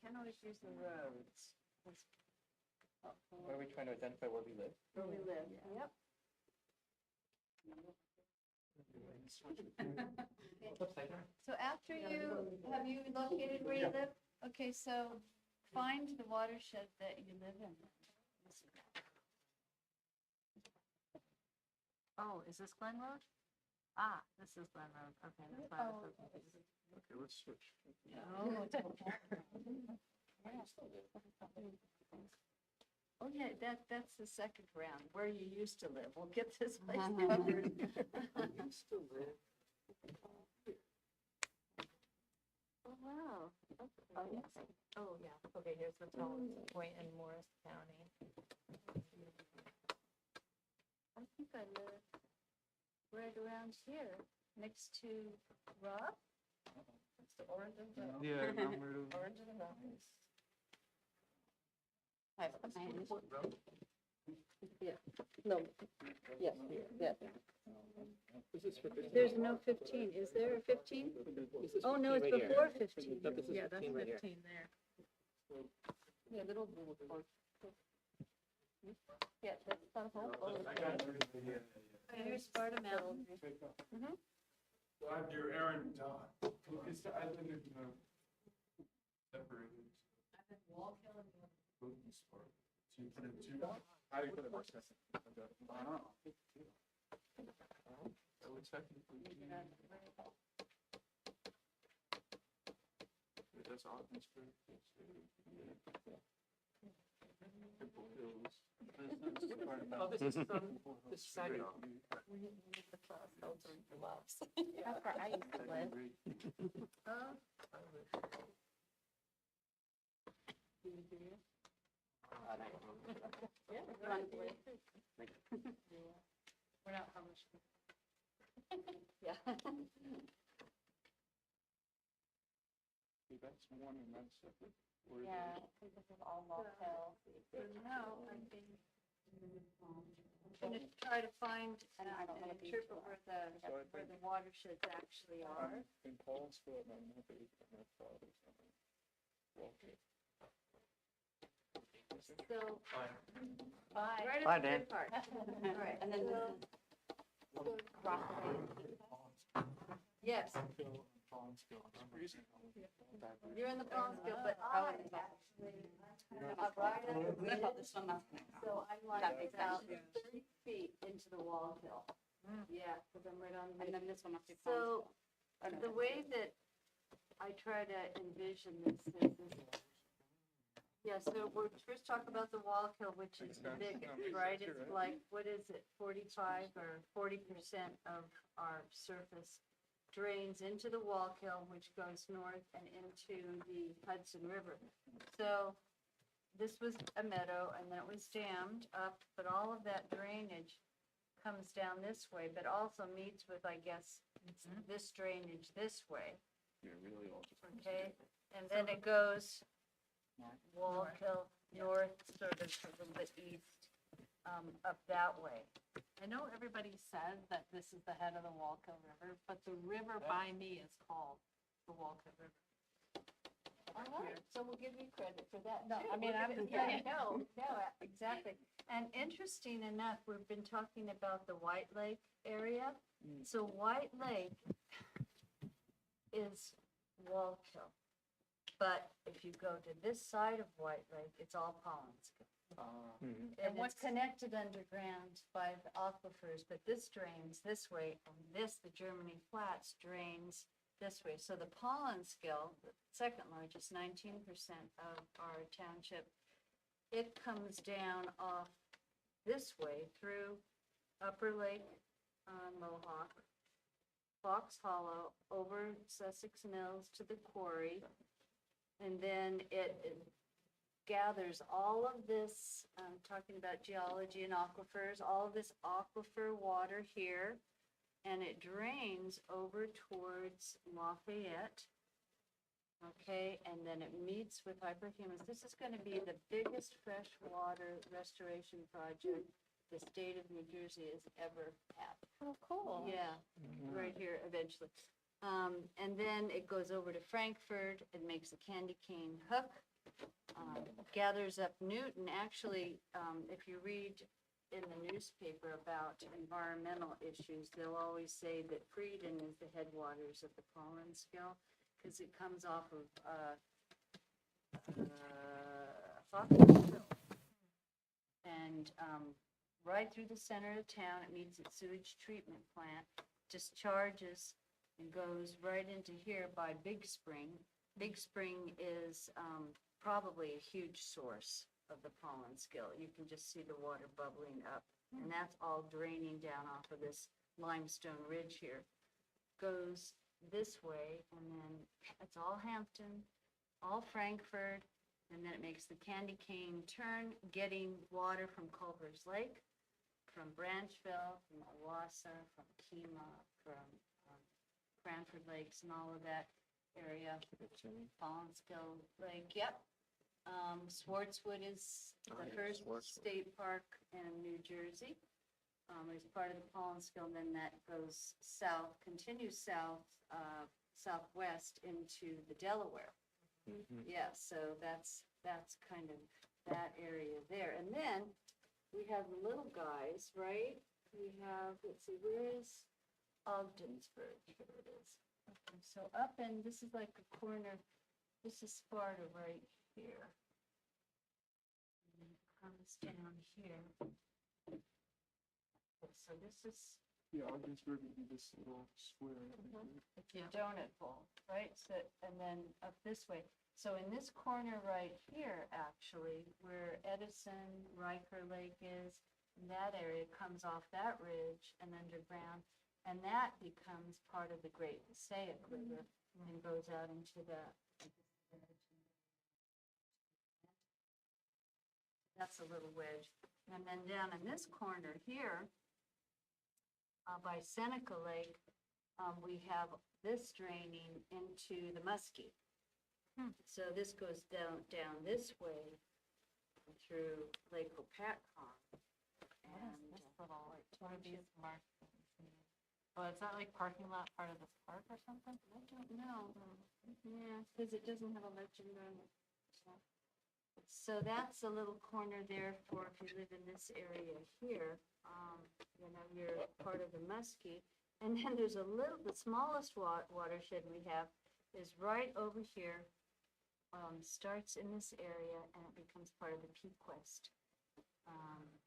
Speaker 8: can't always use the roads.
Speaker 1: What are we trying to identify where we live?
Speaker 8: Where we live, yep.
Speaker 7: So after have you located where you live? Okay, so find the watershed that you live in.
Speaker 2: Oh, is this Glen Road? Ah, this is Glen Road. Okay, that's why I was so confused.
Speaker 9: Okay, let's switch.
Speaker 7: Oh, yeah, that's the second round, where you used to live. We'll get this place covered.
Speaker 2: Oh, wow. Oh, yes. Oh, yeah. Okay, here's the town point in Morris County.
Speaker 7: I think I live right around here, next to Rob.
Speaker 2: It's the orange and the,
Speaker 9: Yeah, number
Speaker 2: orange and the mountains.
Speaker 3: Yeah, no, yes, yeah.
Speaker 7: There's no 15. Is there a 15? Oh, no, it's before 15.
Speaker 2: Yeah, that's 15 there.
Speaker 3: Yeah, little blue one.
Speaker 2: Yeah, that's not a whole. Oh,
Speaker 7: Here's Sparta Mountain.
Speaker 5: I'm your Aaron Don. Because I live in separated. So you put it two.
Speaker 9: How do you put it more specific? Okay. That would technically be. That's Ogdensburg. Temple Hills.
Speaker 1: Oh, this is, this is Saginaw.
Speaker 2: The class, those are your loves. That's where I used to live. Yeah.
Speaker 8: We're not published.
Speaker 2: Yeah.
Speaker 9: That's one and that's separate. Or is
Speaker 2: Yeah,
Speaker 9: it-
Speaker 2: I think this is all Mocktail.
Speaker 7: So now I'm going to try to find and interpret where the watersheds actually are.
Speaker 9: In Paulsville, I'm not the, my father's name. Walter.
Speaker 7: So,
Speaker 2: Bye.
Speaker 7: right
Speaker 4: Bye,
Speaker 7: at the
Speaker 4: Dan.
Speaker 7: good part. All right,
Speaker 8: And then
Speaker 7: yes, you're in the Bronxville, but
Speaker 8: I actually,
Speaker 7: right at
Speaker 8: we thought this one was gonna come.
Speaker 7: so I'm
Speaker 8: That
Speaker 7: like
Speaker 8: makes
Speaker 7: about
Speaker 8: sense.
Speaker 7: 30 feet into the wall hill. Yeah, because I'm right on the.
Speaker 8: And then this one must be.
Speaker 7: So, the way that I try to envision this is, yeah, so we're first talk about the Wallkill, which is the biggest, right? It's like, what is it, 45 or 40% of our surface drains into the Wallkill, which goes north and into the Hudson River. So this was a meadow and then it was dammed up, but all of that drainage comes down this way, but also meets with, I guess, this drainage this way,
Speaker 9: You're really all just.
Speaker 7: okay? And then it goes Wallkill north, sort of a little bit east, up that way.
Speaker 2: I know everybody says that this is the head of the Wallkill River, but the river by me is called the Wallkill River.
Speaker 7: All right, so we'll give you credit for that.
Speaker 2: No,
Speaker 7: too.
Speaker 2: I mean,
Speaker 7: We'll
Speaker 2: I'm
Speaker 7: give
Speaker 2: just
Speaker 7: it-
Speaker 2: saying.
Speaker 7: yeah, No, exactly. And interesting enough, we've been talking about the White Lake area. So White Lake is Wallkill. But if you go to this side of White Lake, it's all Pollenskill. And it's connected underground by the aquifers, but this drains this way, and this, the Germany Flats, drains this way. So the Pollenskill, the second largest, 19% of our township, it comes down off this way through Upper Lake Mohawk, Fox Hollow, over Sussex Mills to the quarry, and then it gathers all of this, talking about geology and aquifers, all of this aquifer water here, and it drains over towards Lafayette.
Speaker 14: Okay, and then it meets with hyperhumans. This is gonna be the biggest freshwater restoration project the state of New Jersey has ever had.
Speaker 2: Oh, cool.
Speaker 14: Yeah, right here eventually. And then it goes over to Frankfurt and makes a candy cane hook. Gathers up Newton. Actually, if you read in the newspaper about environmental issues, they'll always say that Frieden is the headwaters of the Pollenskill because it comes off of Hawkins Hill. And right through the center of town, it meets its sewage treatment plant, discharges and goes right into here by Big Spring. Big Spring is probably a huge source of the Pollenskill. You can just see the water bubbling up, and that's all draining down off of this limestone ridge here. Goes this way, and then it's all Hampton, all Frankfurt, and then it makes the candy cane turn, getting water from Culver's Lake, from Branchville, from Owasso, from Kema, from Cranford Lakes and all of that area. Pollenskill Lake, yep. Swartzwood is the first state park in New Jersey. It's part of the Pollenskill, and then that goes south, continues south, southwest into the Delaware. Yeah, so that's kind of that area there. And then we have the little guys, right? We have, let's see, where is Ogdensburg? Here it is. Okay, so up and this is like a corner, this is Sparta right here. And it comes down here. Okay, so this is
Speaker 9: Yeah, Ogdensburg would be this little square.
Speaker 14: it's a donut hole, right? So, and then up this way. So in this corner right here, actually, where Edison, Riker Lake is, that area comes off that ridge and underground, and that becomes part of the Great Passaic River and goes out into the. That's a little wedge. And then down in this corner here, by Seneca Lake, we have this draining into the Muskie. So this goes down this way through Lake Opatcon. And this little, like, what are these marked? Oh, is that like parking lot part of this park or something? I don't know. Yeah, because it doesn't have a legend on it. So that's a little corner there for if you live in this area here, you're part of the Muskie. And then there's the smallest watershed we have is right over here. Starts in this area and it becomes part of the Pequest.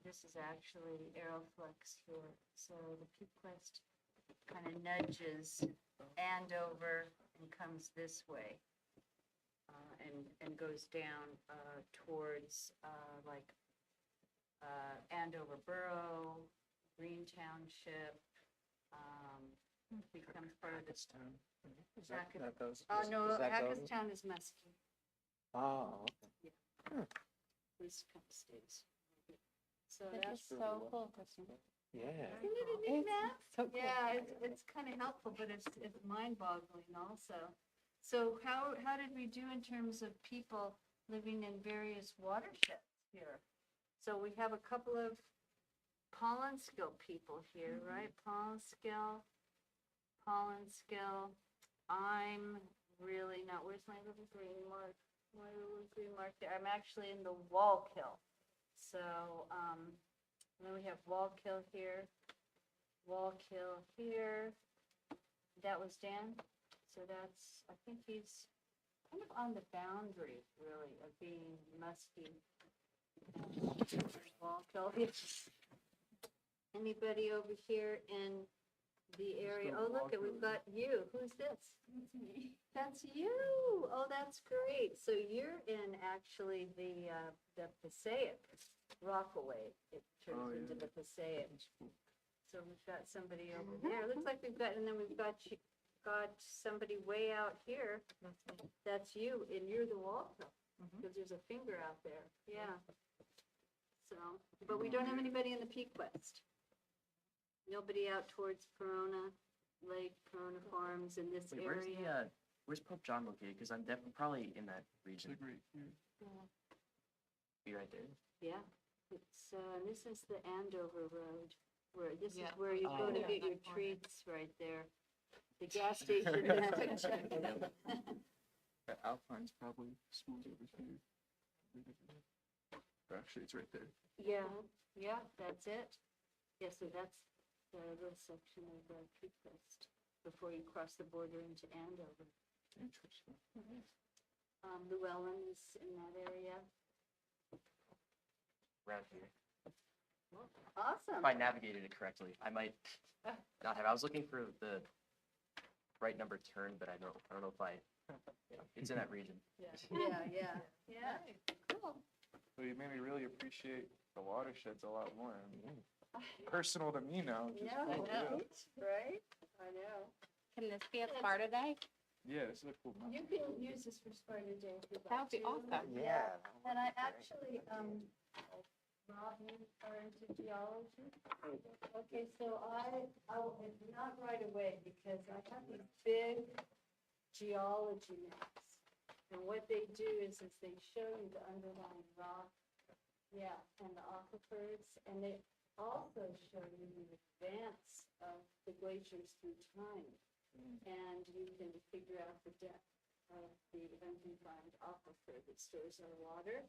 Speaker 14: This is actually Aeroflux here. So the Pequest kind of nudges Andover and comes this way. And goes down towards Andover Borough, Green Township, becomes part of this town. Oh, no, Hackettstown is Muskie.
Speaker 4: Oh, okay.
Speaker 14: This kind of stays. So
Speaker 2: This
Speaker 14: that's
Speaker 2: is so cool, Kristen.
Speaker 4: Yeah.
Speaker 14: Isn't it a neat map?
Speaker 2: So cool.
Speaker 14: Yeah, it's kind of helpful, but it's mind-boggling also. So how did we do in terms of people living in various watersheds here? So we have a couple of Pollenskill people here, right? Pollenskill. I'm really not, where's my little green mark? My little green mark there. I'm actually in the Wallkill. So, then we have Wallkill here, Wallkill here. That was Dan. So that's, I think he's kind of on the boundary, really, of being Muskie. Wallkill. Anybody over here in the area? Oh, look, we've got you. Who's this?
Speaker 8: That's me.
Speaker 14: That's you. Oh, that's great. So you're in actually the Passaic Rockaway. It turns into the Passaic. So we've got somebody over there. Looks like we've got, and then we've got somebody way out here. That's you, and you're the Wallkill, because there's a finger out there. Yeah. So, but we don't have anybody in the Pequest. Nobody out towards Corona Lake, Corona Farms in this area.
Speaker 6: Where's Pope John located? Because I'm definitely probably in that region. Be right there.
Speaker 14: Yeah, it's, this is the Andover Road, where, this is
Speaker 3: Yeah.
Speaker 14: where you go to
Speaker 6: Oh.
Speaker 14: get your treats right there. The gas station. and-
Speaker 9: Alpine's probably schools over here. Or actually, it's right there.
Speaker 14: Yeah, yeah, that's it. Yeah, so that's the little section of the Pequest before you cross the border into Andover.
Speaker 9: Interesting.
Speaker 14: Llewellyn is in that area.
Speaker 6: Around here.
Speaker 14: Awesome.
Speaker 6: If I navigated it correctly, I might not have. I was looking for the right number turn, but I don't know if it's in that region.
Speaker 14: Yeah. Cool.
Speaker 9: Well, you made me really appreciate the watersheds a lot more. I mean, personal to me now. Which is
Speaker 14: Yeah,
Speaker 9: cool.
Speaker 14: right? I know.
Speaker 8: Can this be a Sparta Day?
Speaker 9: Yeah, this is a cool map.
Speaker 14: You can use this for Sparta Day if you'd like
Speaker 8: That would be
Speaker 14: to.
Speaker 8: awesome.
Speaker 14: Yeah, and I actually, Rob, you are into geology? Okay, so not right away, because I have these big geology maps. And what they do is they show you the underlying rock, and the aquifers, and they also show you the advance of the glaciers through time. And you can figure out the depth of the unconfined aquifer that stores our water,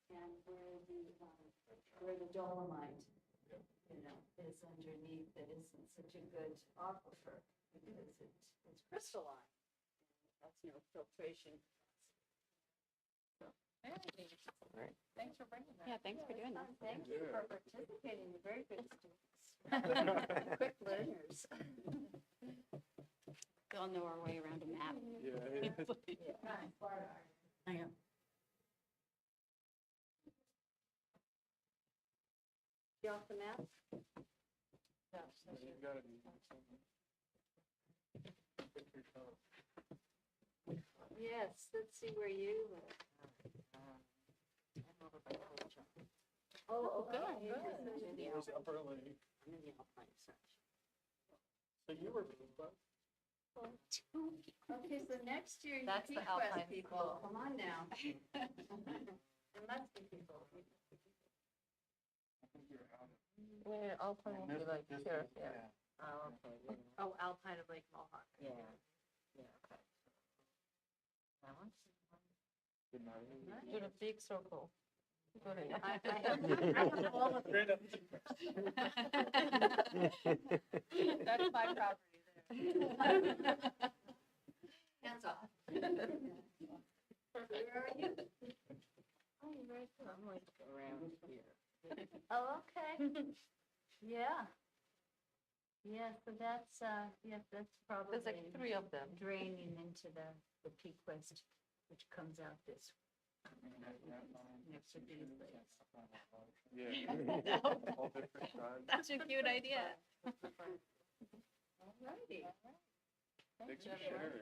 Speaker 14: and where the dolomite, is underneath, that isn't such a good aquifer, because it's crystalline. That's no filtration.
Speaker 10: Thanks for bringing that.
Speaker 8: Yeah, thanks for doing that.
Speaker 14: Thank you for participating, you're very good students. Quick learners.
Speaker 8: We all know our way around a map.
Speaker 2: I am.
Speaker 14: You off the map?
Speaker 9: You gotta be.
Speaker 14: Yes, let's see where you live. Oh, good.
Speaker 9: There's Upper Lake.
Speaker 14: I'm in the Alpine section.
Speaker 9: So you were.
Speaker 14: Okay, so next year, you
Speaker 3: That's the
Speaker 14: Pequest
Speaker 3: Alpine
Speaker 14: people, come on now. And let's be people.
Speaker 3: Yeah, Alpine will be like here, yeah.
Speaker 2: Oh, okay. Oh, Alpine of Lake Mohawk.
Speaker 14: Yeah.
Speaker 2: Okay. That one?
Speaker 3: Do the big circle. Go to-
Speaker 14: I have all of them.
Speaker 2: That's my property there.
Speaker 14: Hands off. Where are you? Oh, you're very cool.
Speaker 2: I'm like around here.
Speaker 14: Oh, okay. Yeah. Yeah, so that's, that's probably
Speaker 3: There's like 3 of them.
Speaker 14: draining into the Pequest, which comes out this next to these lakes.
Speaker 9: Yeah. All different tribes.
Speaker 2: That's a cute idea.
Speaker 14: All righty.
Speaker 9: Thanks for sharing.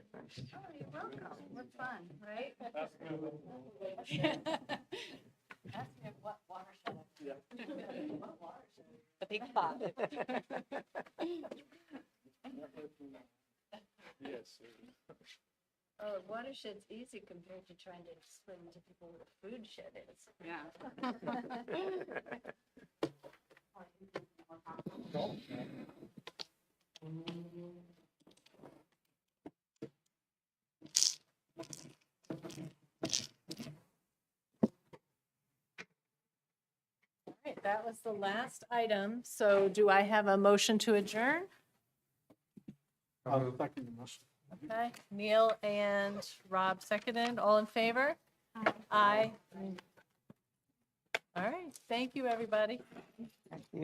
Speaker 14: Oh, you're welcome. What fun, right?
Speaker 2: Ask me what watershed.
Speaker 9: Yeah.
Speaker 2: What watershed?
Speaker 3: The big pot.
Speaker 9: Yes.
Speaker 14: Oh, watershed's easy compared to trying to explain to people what a food shed is.
Speaker 8: Yeah.
Speaker 2: All right, that was the last item. So do I have a motion to adjourn?
Speaker 5: Second motion.
Speaker 2: Okay, Neil and Rob seconded. All in favor? Aye. All right, thank you, everybody.